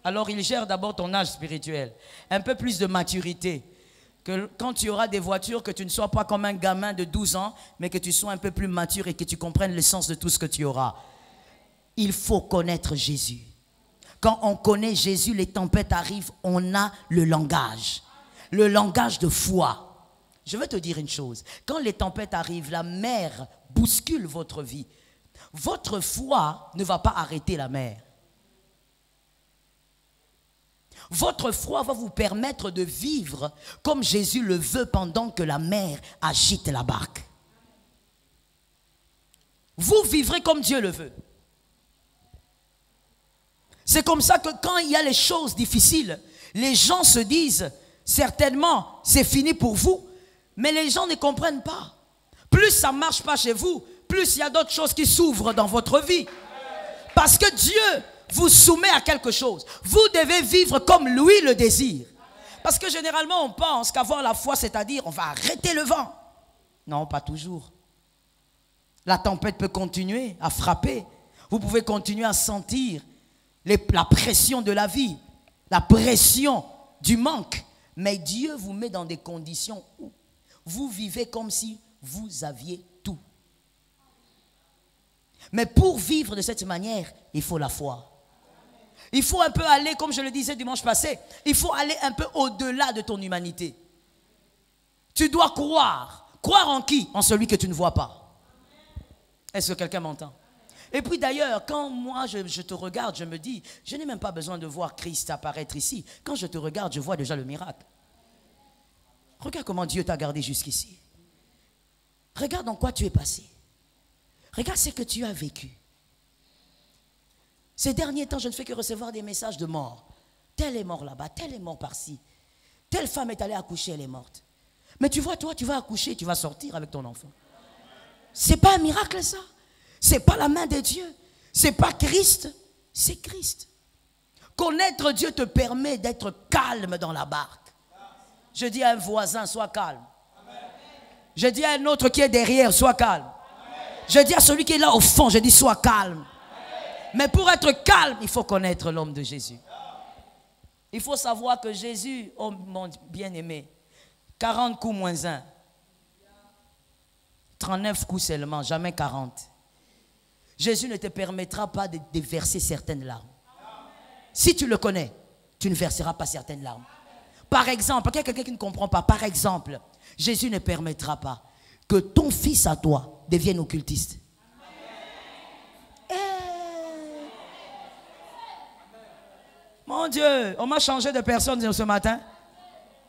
C: Alors il gère d'abord ton âge spirituel. Un peu plus de maturité. Que quand tu auras des voitures, que tu ne sois pas comme un gamin de 12 ans, mais que tu sois un peu plus mature et que tu comprennes le sens de tout ce que tu auras. Il faut connaître Jésus. Quand on connaît Jésus, les tempêtes arrivent, on a le langage. Le langage de foi. Je vais te dire une chose. Quand les tempêtes arrivent, la mer bouscule votre vie. Votre foi ne va pas arrêter la mer. Votre foi va vous permettre de vivre comme Jésus le veut pendant que la mer agite la barque. Vous vivrez comme Dieu le veut. C'est comme ça que quand il y a les choses difficiles, les gens se disent, certainement, c'est fini pour vous. Mais les gens ne comprennent pas. Plus ça ne marche pas chez vous, plus il y a d'autres choses qui s'ouvrent dans votre vie. Parce que Dieu vous soumet à quelque chose. Vous devez vivre comme lui le désire. Parce que généralement, on pense qu'avoir la foi, c'est-à-dire on va arrêter le vent. Non, pas toujours. La tempête peut continuer à frapper. Vous pouvez continuer à sentir la pression de la vie, la pression du manque. Mais Dieu vous met dans des conditions où vous vivez comme si vous aviez tout. Mais pour vivre de cette manière, il faut la foi. Il faut un peu aller, comme je le disais dimanche passé, il faut aller un peu au-delà de ton humanité. Tu dois croire. Croire en qui? En celui que tu ne vois pas. Est-ce que quelqu'un m'entend? Et puis d'ailleurs, quand moi je te regarde, je me dis, je n'ai même pas besoin de voir Christ apparaître ici. Quand je te regarde, je vois déjà le miracle. Regarde comment Dieu t'a gardé jusqu'ici. Regarde en quoi tu es passé. Regarde ce que tu as vécu. Ces derniers temps, je ne fais que recevoir des messages de mort. Tel est mort là-bas, tel est mort par-ci. Telle femme est allée accoucher, elle est morte. Mais tu vois, toi, tu vas accoucher, tu vas sortir avec ton enfant. C'est pas un miracle ça. C'est pas la main de Dieu. C'est pas Christ, c'est Christ. Connaître Dieu te permet d'être calme dans la barque. Je dis à un voisin, sois calme. Je dis à un autre qui est derrière, sois calme. Je dis à celui qui est là au fond, je dis sois calme. Mais pour être calme, il faut connaître l'homme de Jésus. Il faut savoir que Jésus, oh mon bien-aimé, 40 coups moins 1. 39 coups seulement, jamais 40. Jésus ne te permettra pas de verser certaines larmes. Si tu le connais, tu ne verseras pas certaines larmes. Par exemple, quelqu'un qui ne comprend pas, par exemple, Jésus ne permettra pas que ton fils à toi devienne occultiste. Mon Dieu, on m'a changé de personne ce matin.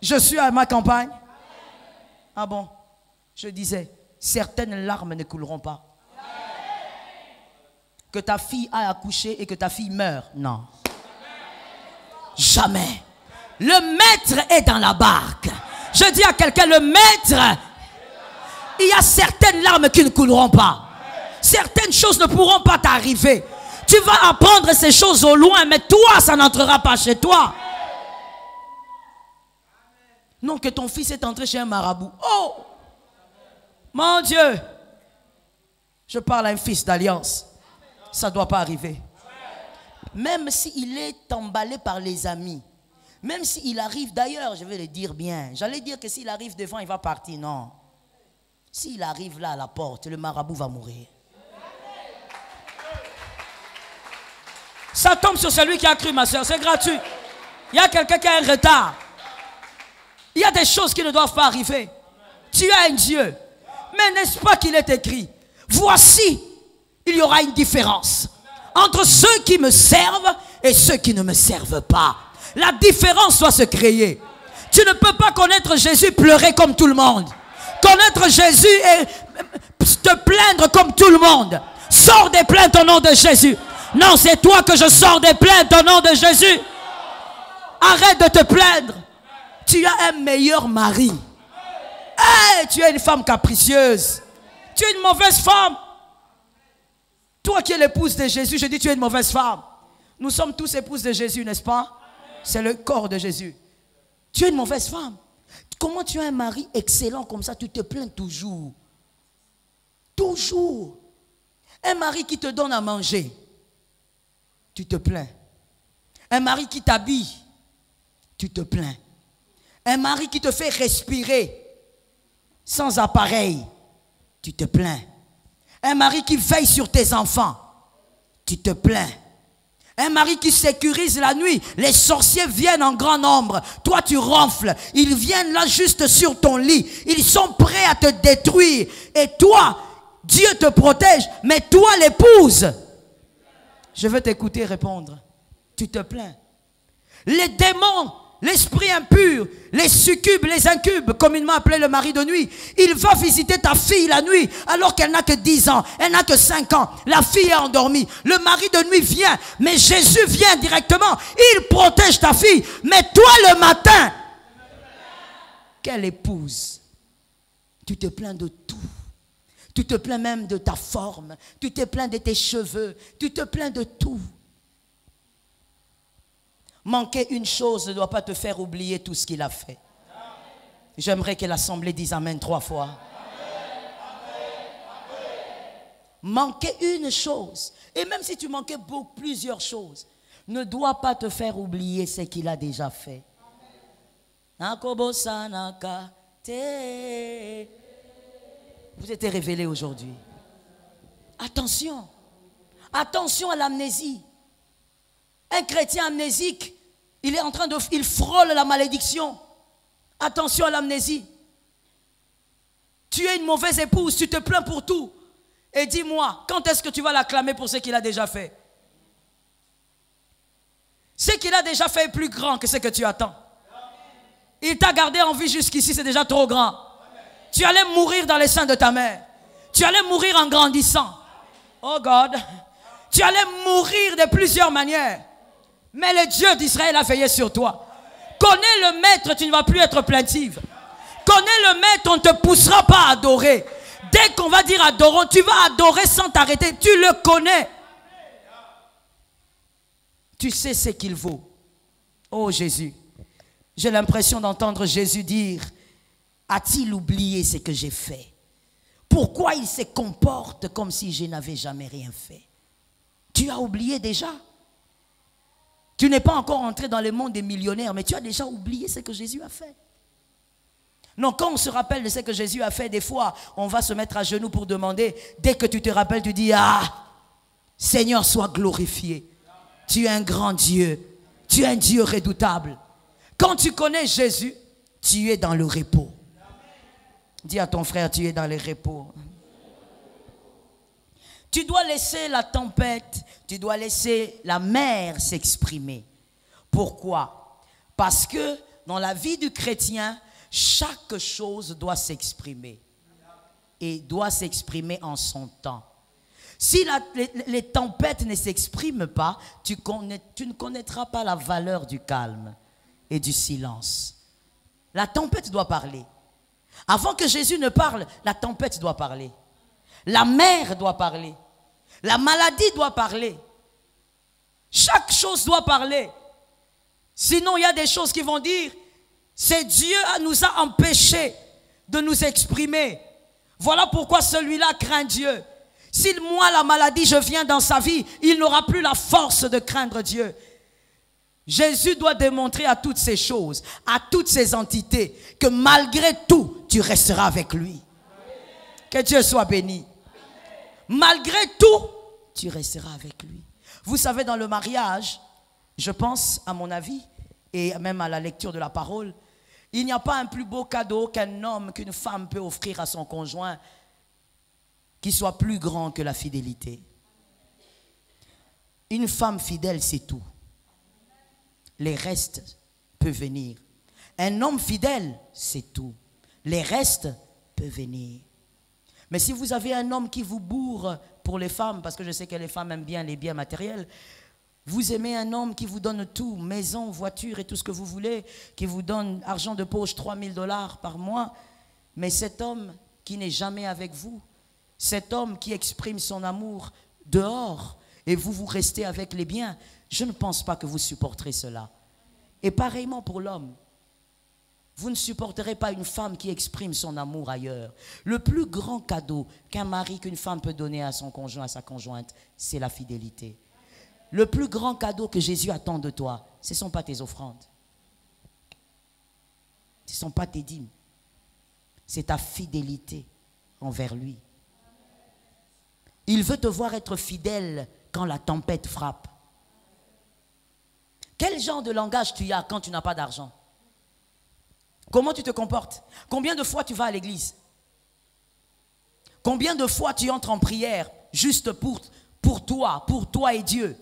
C: Je suis à ma campagne. Ah bon? Je disais, certaines larmes ne couleront pas. Que ta fille a accouché et que ta fille meure. Non. Jamais. Le maître est dans la barque. Je dis à quelqu'un, le maître, il y a certaines larmes qui ne couleront pas. Certaines choses ne pourront pas t'arriver. Tu vas apprendre ces choses au loin, mais toi, ça n'entrera pas chez toi. Non, que ton fils est entré chez un marabout. Oh! Mon Dieu! Je parle à un fils d'alliance. Ça ne doit pas arriver. Même s'il est emballé par les amis, Même s'il arrive, d'ailleurs, je vais le dire bien, j'allais dire que s'il arrive devant, il va partir. Non. S'il arrive là à la porte, le marabout va mourir. Ça tombe sur celui qui a cru, ma soeur, c'est gratuit. Il y a quelqu'un qui a un retard. Il y a des choses qui ne doivent pas arriver. Tu as un Dieu. Mais n'est-ce pas qu'il est écrit? Voici, il y aura une différence entre ceux qui me servent et ceux qui ne me servent pas. La différence doit se créer. Tu ne peux pas connaître Jésus, pleurer comme tout le monde. Connaître Jésus et te plaindre comme tout le monde. Sors des plaintes au nom de Jésus. Non, c'est toi que je sors des plaintes au nom de Jésus. Arrête de te plaindre. Tu as un meilleur mari. Hey, tu es une femme capricieuse. Tu es une mauvaise femme. Toi qui es l'épouse de Jésus, je dis tu es une mauvaise femme. Nous sommes tous épouses de Jésus, n'est-ce pas? C'est le corps de Jésus. Tu es une mauvaise femme. Comment tu as un mari excellent comme ça, tu te plains toujours? Toujours. Un mari qui te donne à manger, tu te plains. Un mari qui t'habille, tu te plains. Un mari qui te fait respirer sans appareil, tu te plains. Un mari qui veille sur tes enfants, tu te plains. Un mari qui sécurise la nuit, les sorciers viennent en grand nombre, toi tu ronfles, ils viennent là juste sur ton lit, ils sont prêts à te détruire. Et toi, Dieu te protège, mais toi l'épouse, je veux t'écouter répondre, tu te plains. Les démons, l'esprit impur, les succubes, les incubes, communément appelé le mari de nuit, il va visiter ta fille la nuit alors qu'elle n'a que 10 ans, elle n'a que 5 ans, la fille est endormie, le mari de nuit vient, mais Jésus vient directement, il protège ta fille, mais toi le matin, quelle épouse, tu te plains de tout, tu te plains même de ta forme, tu te plains de tes cheveux, tu te plains de tout. Manquer une chose ne doit pas te faire oublier tout ce qu'il a fait. J'aimerais que l'assemblée dise Amen 3 fois. Manquer une chose, et même si tu manquais plusieurs choses, ne doit pas te faire oublier ce qu'il a déjà fait. Vous êtes révélés aujourd'hui. Attention. Attention à l'amnésie. Un chrétien amnésique, il est en train il frôle la malédiction. Attention à l'amnésie. Tu es une mauvaise épouse, tu te plains pour tout. Et dis-moi, quand est-ce que tu vas l'acclamer pour ce qu'il a déjà fait? Ce qu'il a déjà fait est plus grand que ce que tu attends. Il t'a gardé en vie jusqu'ici, c'est déjà trop grand. Tu allais mourir dans les seins de ta mère. Tu allais mourir en grandissant. Oh God. Tu allais mourir de plusieurs manières. Mais le Dieu d'Israël a veillé sur toi. Connais le maître, tu ne vas plus être plaintive. Connais le maître, on ne te poussera pas à adorer. Dès qu'on va dire adorons, tu vas adorer sans t'arrêter. Tu le connais. Tu sais ce qu'il vaut. Oh Jésus, j'ai l'impression d'entendre Jésus dire, a-t-il oublié ce que j'ai fait? Pourquoi il se comporte comme si je n'avais jamais rien fait? Tu as oublié déjà? Tu n'es pas encore entré dans le monde des millionnaires, mais tu as déjà oublié ce que Jésus a fait. Non, quand on se rappelle de ce que Jésus a fait, des fois, on va se mettre à genoux pour demander. Dès que tu te rappelles, tu dis, ah, Seigneur, sois glorifié. Tu es un grand Dieu. Tu es un Dieu redoutable. Quand tu connais Jésus, tu es dans le repos. Dis à ton frère, tu es dans le repos. Tu dois laisser la tempête, tu dois laisser la mer s'exprimer. Pourquoi? Parce que dans la vie du chrétien, chaque chose doit s'exprimer. Et doit s'exprimer en son temps. Si les tempêtes ne s'expriment pas, tu ne connaîtras pas la valeur du calme et du silence. La tempête doit parler. Avant que Jésus ne parle, la tempête doit parler. La mer doit parler. La maladie doit parler. Chaque chose doit parler. Sinon, il y a des choses qui vont dire, c'est Dieu qui nous a empêchés de nous exprimer. Voilà pourquoi celui-là craint Dieu. Si moi, la maladie, je viens dans sa vie, il n'aura plus la force de craindre Dieu. Jésus doit démontrer à toutes ces choses, à toutes ces entités, que malgré tout, tu resteras avec lui. Que Dieu soit béni. Malgré tout, tu resteras avec lui. Vous savez, dans le mariage, je pense, à mon avis, et même à la lecture de la parole, il n'y a pas un plus beau cadeau qu'un homme, qu'une femme peut offrir à son conjoint qui soit plus grand que la fidélité. Une femme fidèle, c'est tout. Les restes peuvent venir. Un homme fidèle, c'est tout. Les restes peuvent venir. Mais si vous avez un homme qui vous bourre pour les femmes, parce que je sais que les femmes aiment bien les biens matériels, vous aimez un homme qui vous donne tout, maison, voiture et tout ce que vous voulez, qui vous donne argent de poche, 3 000 $ par mois, mais cet homme qui n'est jamais avec vous, cet homme qui exprime son amour dehors, et vous restez avec les biens, je ne pense pas que vous supporterez cela. Et pareillement pour l'homme. Vous ne supporterez pas une femme qui exprime son amour ailleurs. Le plus grand cadeau qu'un mari, qu'une femme peut donner à son conjoint, à sa conjointe, c'est la fidélité. Le plus grand cadeau que Jésus attend de toi, ce ne sont pas tes offrandes. Ce ne sont pas tes dîmes. C'est ta fidélité envers lui. Il veut te voir être fidèle quand la tempête frappe. Quel genre de langage tu as quand tu n'as pas d'argent? Comment tu te comportes? Combien de fois tu vas à l'église? Combien de fois tu entres en prière juste pour toi et Dieu?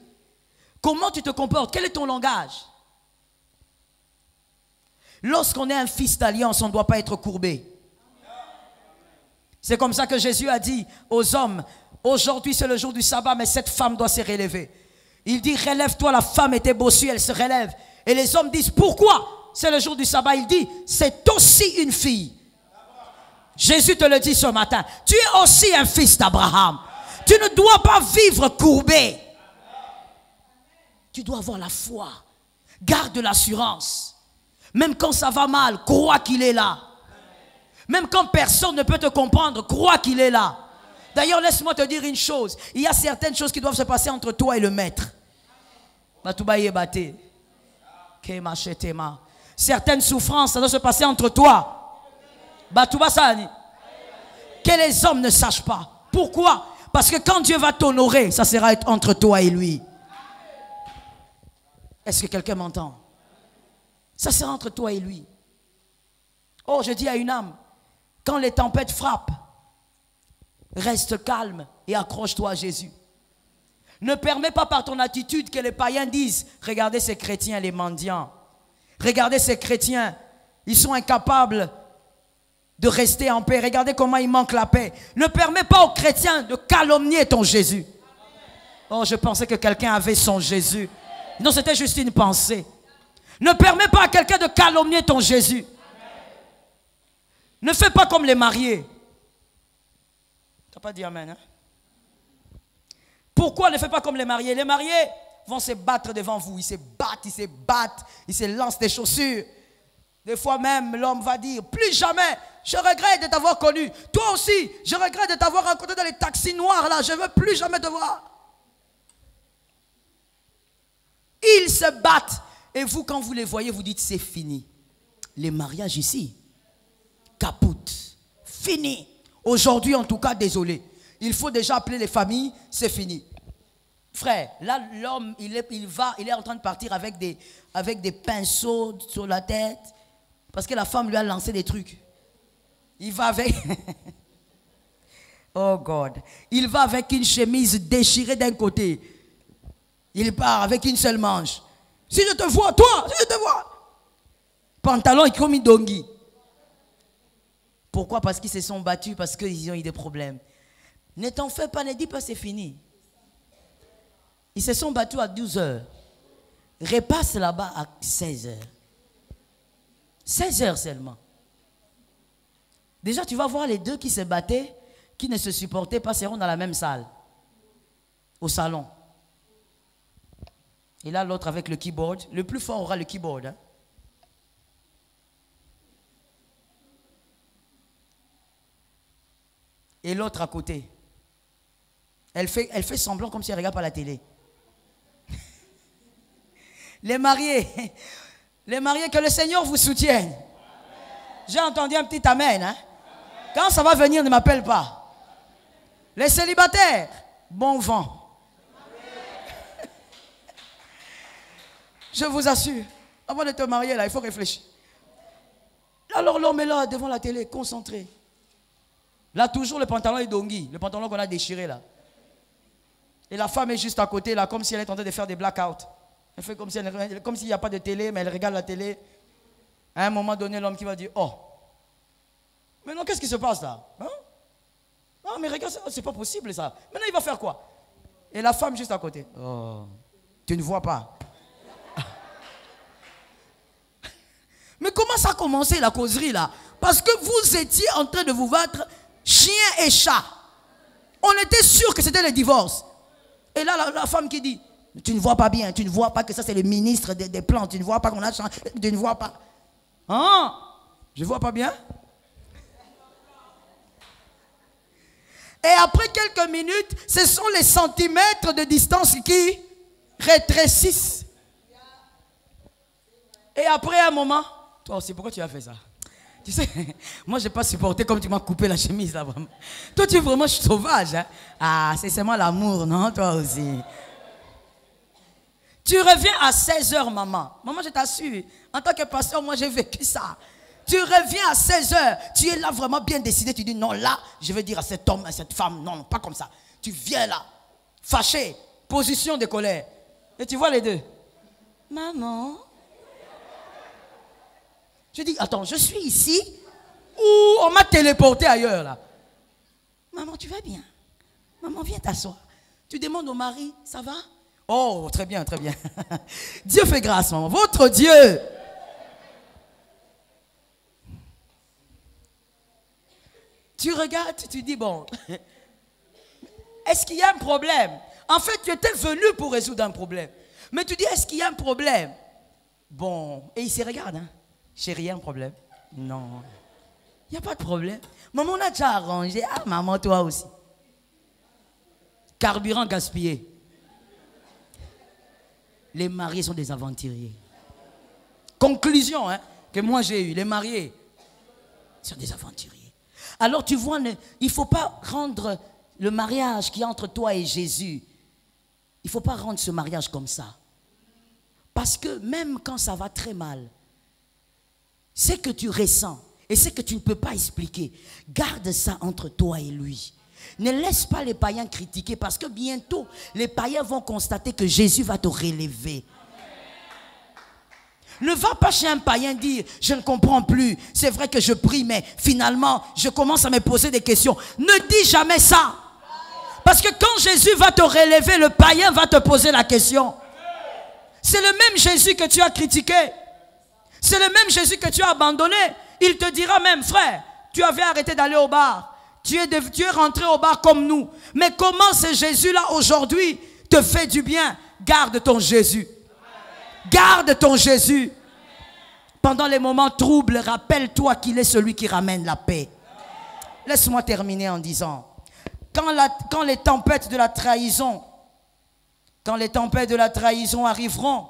C: Comment tu te comportes? Quel est ton langage? Lorsqu'on est un fils d'alliance, on ne doit pas être courbé. C'est comme ça que Jésus a dit aux hommes, aujourd'hui c'est le jour du sabbat, mais cette femme doit se relever. Il dit, relève-toi, la femme était bossue, elle se relève. Et les hommes disent, pourquoi? C'est le jour du sabbat. Il dit, c'est aussi une fille. Jésus te le dit ce matin. Tu es aussi un fils d'Abraham. Tu ne dois pas vivre courbé. Tu dois avoir la foi. Garde l'assurance. Même quand ça va mal, crois qu'il est là. Même quand personne ne peut te comprendre, crois qu'il est là. D'ailleurs, laisse-moi te dire une chose. Il y a certaines choses qui doivent se passer entre toi et le maître. Certaines souffrances, ça doit se passer entre toi. Que les hommes ne sachent pas. Pourquoi? Parce que quand Dieu va t'honorer, ça sera entre toi et lui. Est-ce que quelqu'un m'entend? Ça sera entre toi et lui. Oh, je dis à une âme, quand les tempêtes frappent, reste calme et accroche-toi à Jésus. Ne permets pas par ton attitude que les païens disent, regardez ces chrétiens, les mendiants. Regardez ces chrétiens, ils sont incapables de rester en paix. Regardez comment ils manquent la paix. Ne permets pas aux chrétiens de calomnier ton Jésus. Oh, je pensais que quelqu'un avait son Jésus. Non, c'était juste une pensée. Ne permets pas à quelqu'un de calomnier ton Jésus. Ne fais pas comme les mariés. Tu n'as pas dit amen, hein? Pourquoi ne fais pas comme les mariés? Les mariés vont se battre devant vous. Ils se battent, ils se lancent des chaussures. Des fois même, l'homme va dire, plus jamais, je regrette de t'avoir connu. Toi aussi, je regrette de t'avoir rencontré dans les taxis noirs là. Je ne veux plus jamais te voir. Ils se battent. Et vous, quand vous les voyez, vous dites, c'est fini. Les mariages ici, caput, fini. Aujourd'hui, en tout cas, désolé. Il faut déjà appeler les familles, c'est fini. Frère, là, l'homme, il est en train de partir avec des pinceaux sur la tête. Parce que la femme lui a lancé des trucs. Il va avec... Oh God. Il va avec une chemise déchirée d'un côté. Il part avec une seule manche. Si je te vois, toi, si je te vois. Pantalon comme une dongi. Pourquoi? Parce qu'ils se sont battus, parce qu'ils ont eu des problèmes. Ne t'en fais pas, ne dis pas c'est fini. Ils se sont battus à 12 heures. Repasse là-bas à 16 heures. 16 heures seulement. Déjà, tu vas voir les deux qui se battaient, qui ne se supportaient pas, seront dans la même salle. Au salon. Et là, l'autre avec le keyboard. Le plus fort aura le keyboard. Hein? Et l'autre à côté. Elle fait semblant comme si elle ne regarde pas la télé. Les mariés, que le Seigneur vous soutienne. J'ai entendu un petit amen. Hein? Quand ça va venir, ne m'appelle pas. Les célibataires, bon vent. Je vous assure, avant de te marier, là, il faut réfléchir. Alors l'homme est là, devant la télé, concentré. Là, toujours le pantalon est dongui, le pantalon qu'on a déchiré là. Et la femme est juste à côté, là, comme si elle est en train de faire des blackouts. Elle fait comme s'il n'y a pas de télé, mais elle regarde la télé. À un moment donné, l'homme qui va dire, oh, mais non, qu'est-ce qui se passe là? Hein? Non, mais regarde, c'est pas possible ça. Maintenant, il va faire quoi? Et la femme juste à côté. Oh, tu ne vois pas. Mais comment ça a commencé la causerie là? Parce que vous étiez en train de vous battre chien et chat. On était sûr que c'était le divorce. Et là, la femme qui dit, tu ne vois pas bien, tu ne vois pas que ça c'est le ministre des plans, tu ne vois pas qu'on a changé, tu ne vois pas. Hein? Je ne vois pas bien? Et après quelques minutes, ce sont les centimètres de distance qui rétrécissent. Et après un moment, toi aussi, pourquoi tu as fait ça? Tu sais, moi je n'ai pas supporté comme tu m'as coupé la chemise là. Vraiment. Toi tu es vraiment sauvage. Hein? Ah, c'est seulement l'amour, non? Toi aussi. Tu reviens à 16h, maman. Maman, je t'assure, en tant que pasteur, moi j'ai vécu ça. Tu reviens à 16h, tu es là vraiment bien décidé. Tu dis non, là, je vais dire à cet homme, à cette femme, non, pas comme ça. Tu viens là, fâché, position de colère. Et tu vois les deux. Maman. Je dis, attends, je suis ici ou on m'a téléporté ailleurs là. Maman, tu vas bien? Maman, viens t'asseoir. Tu demandes au mari, ça va? Oh, très bien, très bien. Dieu fait grâce, maman. Votre Dieu. Tu regardes, tu dis, bon, est-ce qu'il y a un problème? En fait, tu étais venu pour résoudre un problème. Mais tu dis, est-ce qu'il y a un problème? Bon, et il se regarde, hein. Chérie, il y a un problème? Non. Il n'y a pas de problème. Maman, on a déjà arrangé. Ah, maman, toi aussi. Carburant gaspillé. Les mariés sont des aventuriers. Conclusion, hein, que moi j'ai eue. Les mariés sont des aventuriers. Alors tu vois, il ne faut pas rendre le mariage qui est entre toi et Jésus. Il ne faut pas rendre ce mariage comme ça. Parce que même quand ça va très mal, ce que tu ressens et ce que tu ne peux pas expliquer, garde ça entre toi et lui. Ne laisse pas les païens critiquer parce que bientôt, les païens vont constater que Jésus va te relever. Ne va pas chez un païen dire, je ne comprends plus, c'est vrai que je prie, mais finalement, je commence à me poser des questions. Ne dis jamais ça. Parce que quand Jésus va te relever, le païen va te poser la question. C'est le même Jésus que tu as critiqué. C'est le même Jésus que tu as abandonné. Il te dira même, frère, tu avais arrêté d'aller au bar. Tu es rentré au bar comme nous. Mais comment ce Jésus-là aujourd'hui te fait du bien? Garde ton Jésus. Garde ton Jésus. Pendant les moments troubles, rappelle-toi qu'il est celui qui ramène la paix. Laisse-moi terminer en disant, quand les tempêtes de la trahison, arriveront,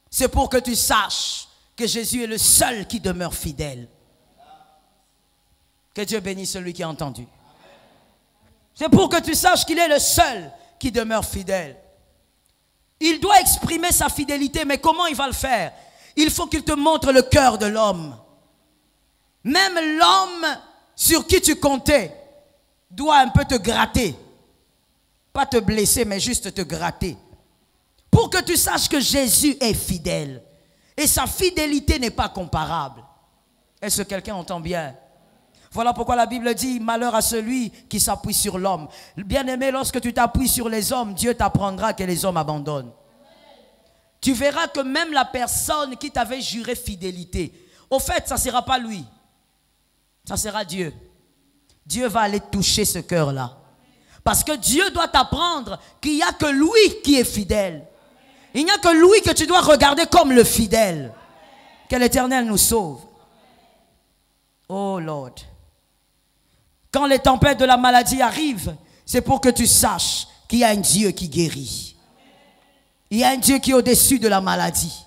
C: c'est pour que tu saches que Jésus est le seul qui demeure fidèle. Que Dieu bénisse celui qui a entendu. C'est pour que tu saches qu'il est le seul qui demeure fidèle. Il doit exprimer sa fidélité, mais comment il va le faire? Il faut qu'il te montre le cœur de l'homme. Même l'homme sur qui tu comptais doit un peu te gratter. Pas te blesser, mais juste te gratter. Pour que tu saches que Jésus est fidèle. Et sa fidélité n'est pas comparable. Est-ce que quelqu'un entend bien? Voilà pourquoi la Bible dit, malheur à celui qui s'appuie sur l'homme. Bien-aimé, lorsque tu t'appuies sur les hommes, Dieu t'apprendra que les hommes abandonnent. Tu verras que même la personne qui t'avait juré fidélité, au fait, ça ne sera pas lui. Ça sera Dieu. Dieu va aller toucher ce cœur-là. Parce que Dieu doit t'apprendre qu'il n'y a que lui qui est fidèle. Il n'y a que lui que tu dois regarder comme le fidèle. Que l'Éternel nous sauve. Oh Lord. Quand les tempêtes de la maladie arrivent, c'est pour que tu saches qu'il y a un Dieu qui guérit. Il y a un Dieu qui est au-dessus de la maladie.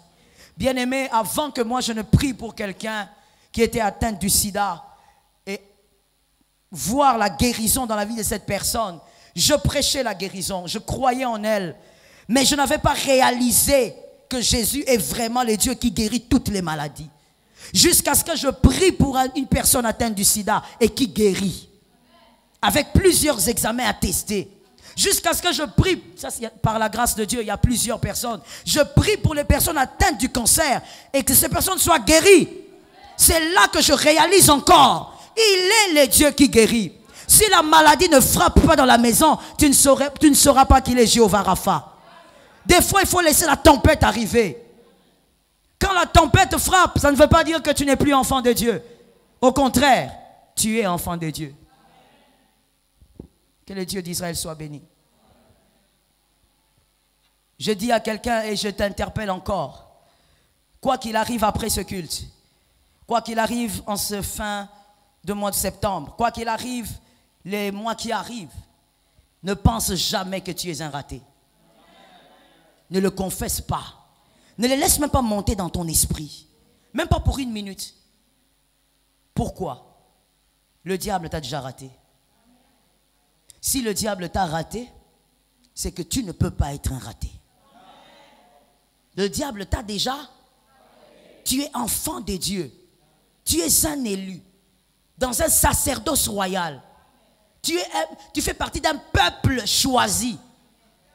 C: Bien-aimé, avant que moi je ne prie pour quelqu'un qui était atteint du sida et voir la guérison dans la vie de cette personne, je prêchais la guérison, je croyais en elle, mais je n'avais pas réalisé que Jésus est vraiment le Dieu qui guérit toutes les maladies. Jusqu'à ce que je prie pour une personne atteinte du sida et qui guérit, avec plusieurs examens à tester. Jusqu'à ce que je prie, ça, par la grâce de Dieu, il y a plusieurs personnes. Je prie pour les personnes atteintes du cancer et que ces personnes soient guéries. C'est là que je réalise encore, il est le Dieu qui guérit. Si la maladie ne frappe pas dans la maison, tu ne sauras pas qu'il est Jéhovah Rapha. Des fois, il faut laisser la tempête arriver. Quand la tempête frappe, ça ne veut pas dire que tu n'es plus enfant de Dieu. Au contraire, tu es enfant de Dieu. Que le Dieu d'Israël soit béni. Je dis à quelqu'un et je t'interpelle encore. Quoi qu'il arrive après ce culte, quoi qu'il arrive en ce fin de mois de septembre, quoi qu'il arrive les mois qui arrivent, ne pense jamais que tu es un raté. Ne le confesse pas. Ne le laisse même pas monter dans ton esprit. Même pas pour une minute. Pourquoi? Le diable t'a déjà raté. Si le diable t'a raté, c'est que tu ne peux pas être un raté. Le diable t'a déjà. Tu es enfant de Dieu. Tu es un élu. Dans un sacerdoce royal. Tu fais partie d'un peuple choisi.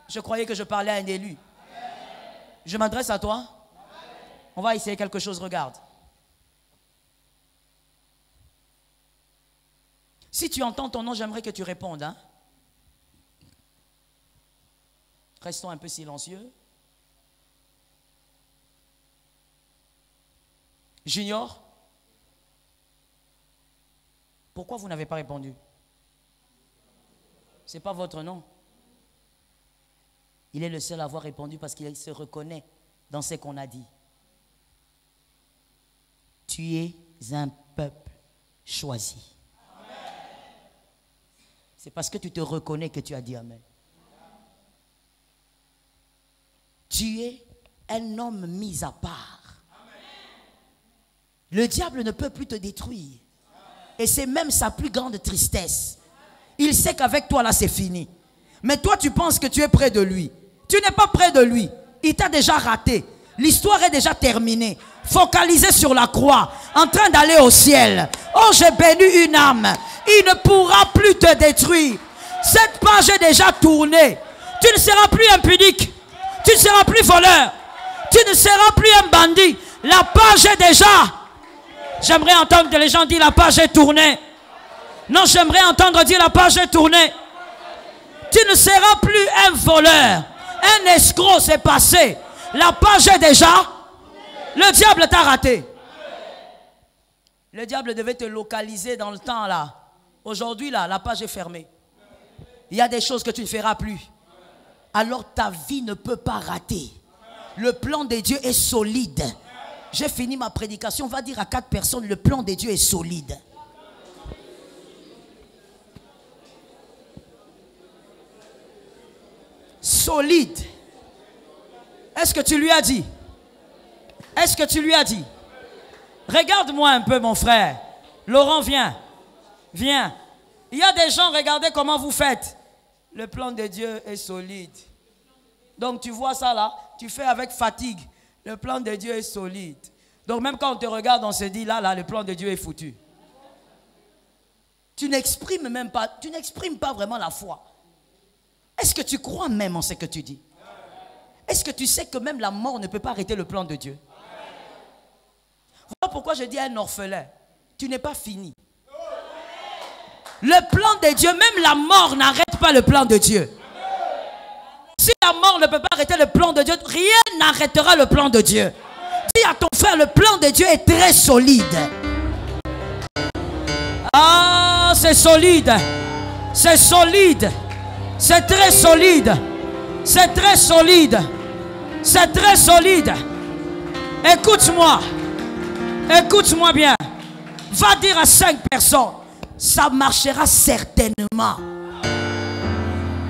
C: Je croyais que je parlais à un élu. Je m'adresse à toi. On va essayer quelque chose, regarde. Si tu entends ton nom, j'aimerais que tu répondes. Hein? Restons un peu silencieux. Junior, pourquoi vous n'avez pas répondu? Ce n'est pas votre nom. Il est le seul à avoir répondu parce qu'il se reconnaît dans ce qu'on a dit. Tu es un peuple choisi. C'est parce que tu te reconnais que tu as dit Amen. Tu es un homme mis à part. Le diable ne peut plus te détruire. Et c'est même sa plus grande tristesse. Il sait qu'avec toi là c'est fini. Mais toi tu penses que tu es près de lui. Tu n'es pas près de lui. Il t'a déjà raté. L'histoire est déjà terminée. Focalisé sur la croix, en train d'aller au ciel. Oh, j'ai béni une âme. Il ne pourra plus te détruire. Cette page est déjà tournée. Tu ne seras plus impudique. Tu ne seras plus voleur. Tu ne seras plus un bandit. La page est déjà. J'aimerais entendre que les gens disent la page est tournée. Non, j'aimerais entendre dire la page est tournée. Tu ne seras plus un voleur. Un escroc, c'est passé. La page est déjà. Le diable t'a raté. Le diable devait te localiser dans le temps là. Aujourd'hui là, la page est fermée. Il y a des choses que tu ne feras plus. Alors ta vie ne peut pas rater. Le plan de Dieu est solide. J'ai fini ma prédication. On va dire à 4 personnes, le plan de Dieu est solide. Solide. Est-ce que tu lui as dit? Est-ce que tu lui as dit? Regarde-moi un peu mon frère. Laurent, viens. Viens. Il y a des gens, regardez comment vous faites. Le plan de Dieu est solide. Donc tu vois ça là, tu fais avec fatigue. Le plan de Dieu est solide. Donc même quand on te regarde, on se dit là, le plan de Dieu est foutu. Tu n'exprimes même pas, tu n'exprimes pas vraiment la foi. Est-ce que tu crois même en ce que tu dis? Est-ce que tu sais que même la mort ne peut pas arrêter le plan de Dieu? Voilà pourquoi je dis à un orphelin, tu n'es pas fini. Le plan de Dieu, même la mort n'arrête pas le plan de Dieu. Si la mort ne peut pas arrêter le plan de Dieu, rien n'arrêtera le plan de Dieu. Dis à ton frère, le plan de Dieu est très solide. Ah, c'est solide. C'est solide. C'est très solide. C'est très solide. C'est très solide. Écoute-moi. Écoute-moi bien. Va dire à 5 personnes. Ça marchera certainement.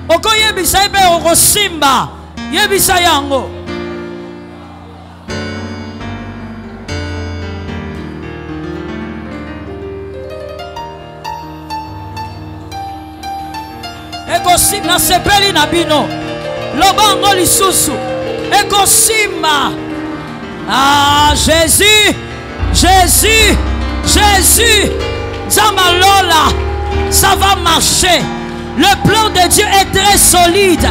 C: Okoye bisaibe orosimba. Yebisa yango. Ekosima sepeli na bino. Lobongo lisusu. Ekosima. Ah, Jésus. Jésus. Jésus. Zamalola. Ça va marcher. Le plan de Dieu est très solide.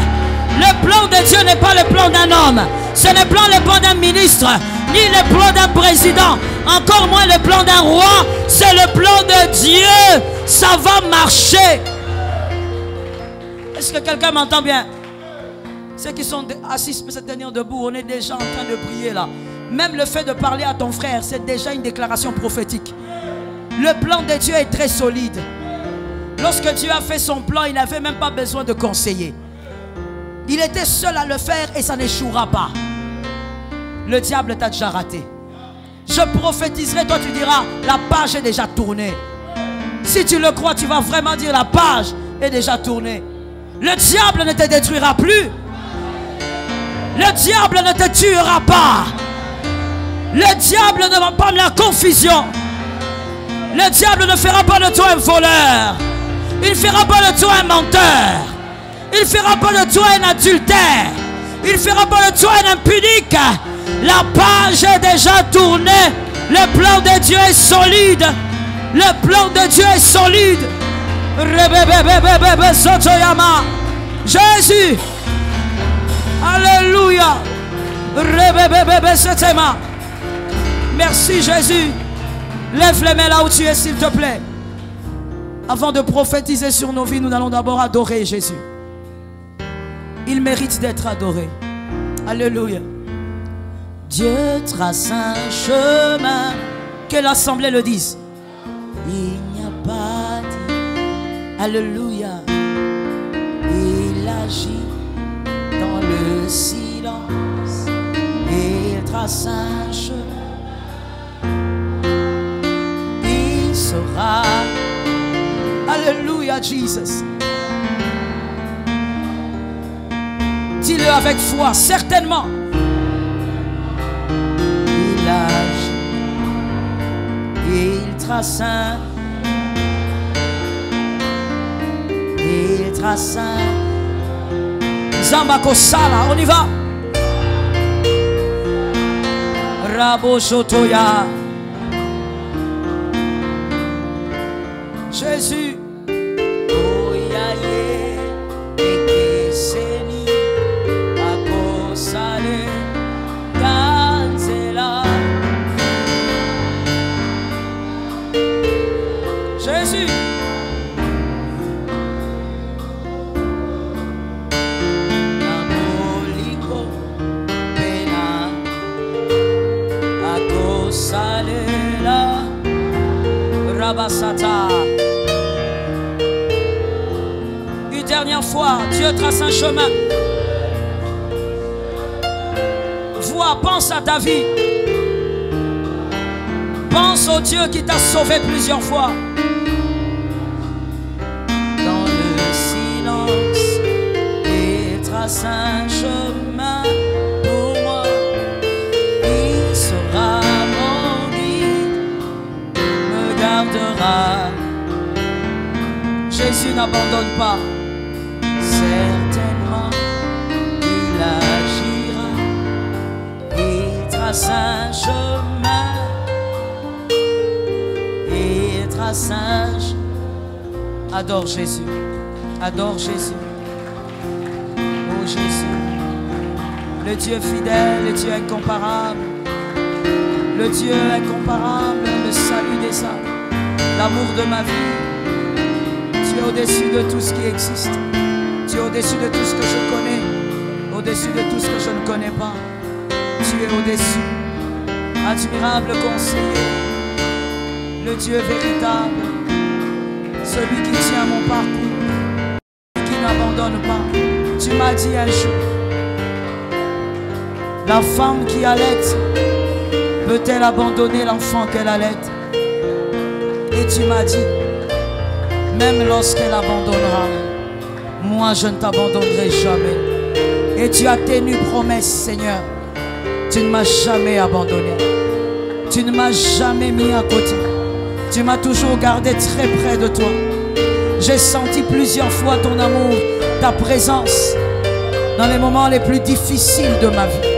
C: Le plan de Dieu n'est pas le plan d'un homme. Ce n'est pas le plan d'un ministre, ni le plan d'un président, encore moins le plan d'un roi. C'est le plan de Dieu. Ça va marcher. Est-ce que quelqu'un m'entend bien? Ceux qui sont assis se tenir debout, on est déjà en train de prier là. Même le fait de parler à ton frère, c'est déjà une déclaration prophétique. Le plan de Dieu est très solide. Lorsque Dieu a fait son plan, il n'avait même pas besoin de conseiller. Il était seul à le faire et ça n'échouera pas. Le diable t'a déjà raté. Je prophétiserai, toi tu diras, la page est déjà tournée. Si tu le crois, tu vas vraiment dire, la page est déjà tournée. Le diable ne te détruira plus. Le diable ne te tuera pas. Le diable ne va pas de la confusion. Le diable ne fera pas de toi un voleur. Il ne fera pas de toi un menteur. Il ne fera pas de toi un adultère. Il ne fera pas de toi un impunique. La page est déjà tournée. Le plan de Dieu est solide. Le plan de Dieu est solide. Jésus. Alléluia. Merci Jésus. Lève les mains là où tu es, s'il te plaît. Avant de prophétiser sur nos vies, nous allons d'abord adorer Jésus. Il mérite d'être adoré. Alléluia. Dieu trace un chemin. Que l'assemblée le dise. Il n'y a pas dit. Alléluia. Il agit dans le silence. Il trace un chemin. Il sera. Alléluia, Jesus. Dis-le avec foi, certainement. Il agit, il trace un, il trace un. Zambako Sala, on y va. Rabo Shotoya. Jésus. Jésus. Une dernière fois, Dieu trace un chemin. Vois, pense à ta vie. Pense au Dieu qui t'a sauvé plusieurs fois. Dans le silence, il trace un chemin pour moi. Il sera mon guide, me gardera. Jésus n'abandonne pas. Certainement, il agira. Il trace un chemin. Il trace un chemin. Adore Jésus. Adore Jésus. Oh Jésus. Le Dieu fidèle, le Dieu incomparable. Le Dieu incomparable, le salut des âmes. L'amour de ma vie. Tu es au-dessus de tout ce qui existe. Tu es au-dessus de tout ce que je connais. Au-dessus de tout ce que je ne connais pas. Tu es au-dessus. Admirable conseiller. Le Dieu véritable. Celui qui tient mon parcours. Qui n'abandonne pas. Tu m'as dit un jour. La femme qui allait, peut-elle abandonner l'enfant qu'elle allait? Et tu m'as dit, même lorsqu'elle abandonnera, moi je ne t'abandonnerai jamais. Et tu as tenu promesse, Seigneur. Tu ne m'as jamais abandonné. Tu ne m'as jamais mis à côté. Tu m'as toujours gardé très près de toi. J'ai senti plusieurs fois ton amour, ta présence dans les moments les plus difficiles de ma vie.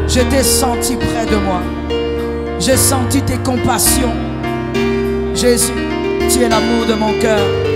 C: Je t'ai senti près de moi. J'ai senti tes compassions. Jésus, tu es l'amour de mon cœur.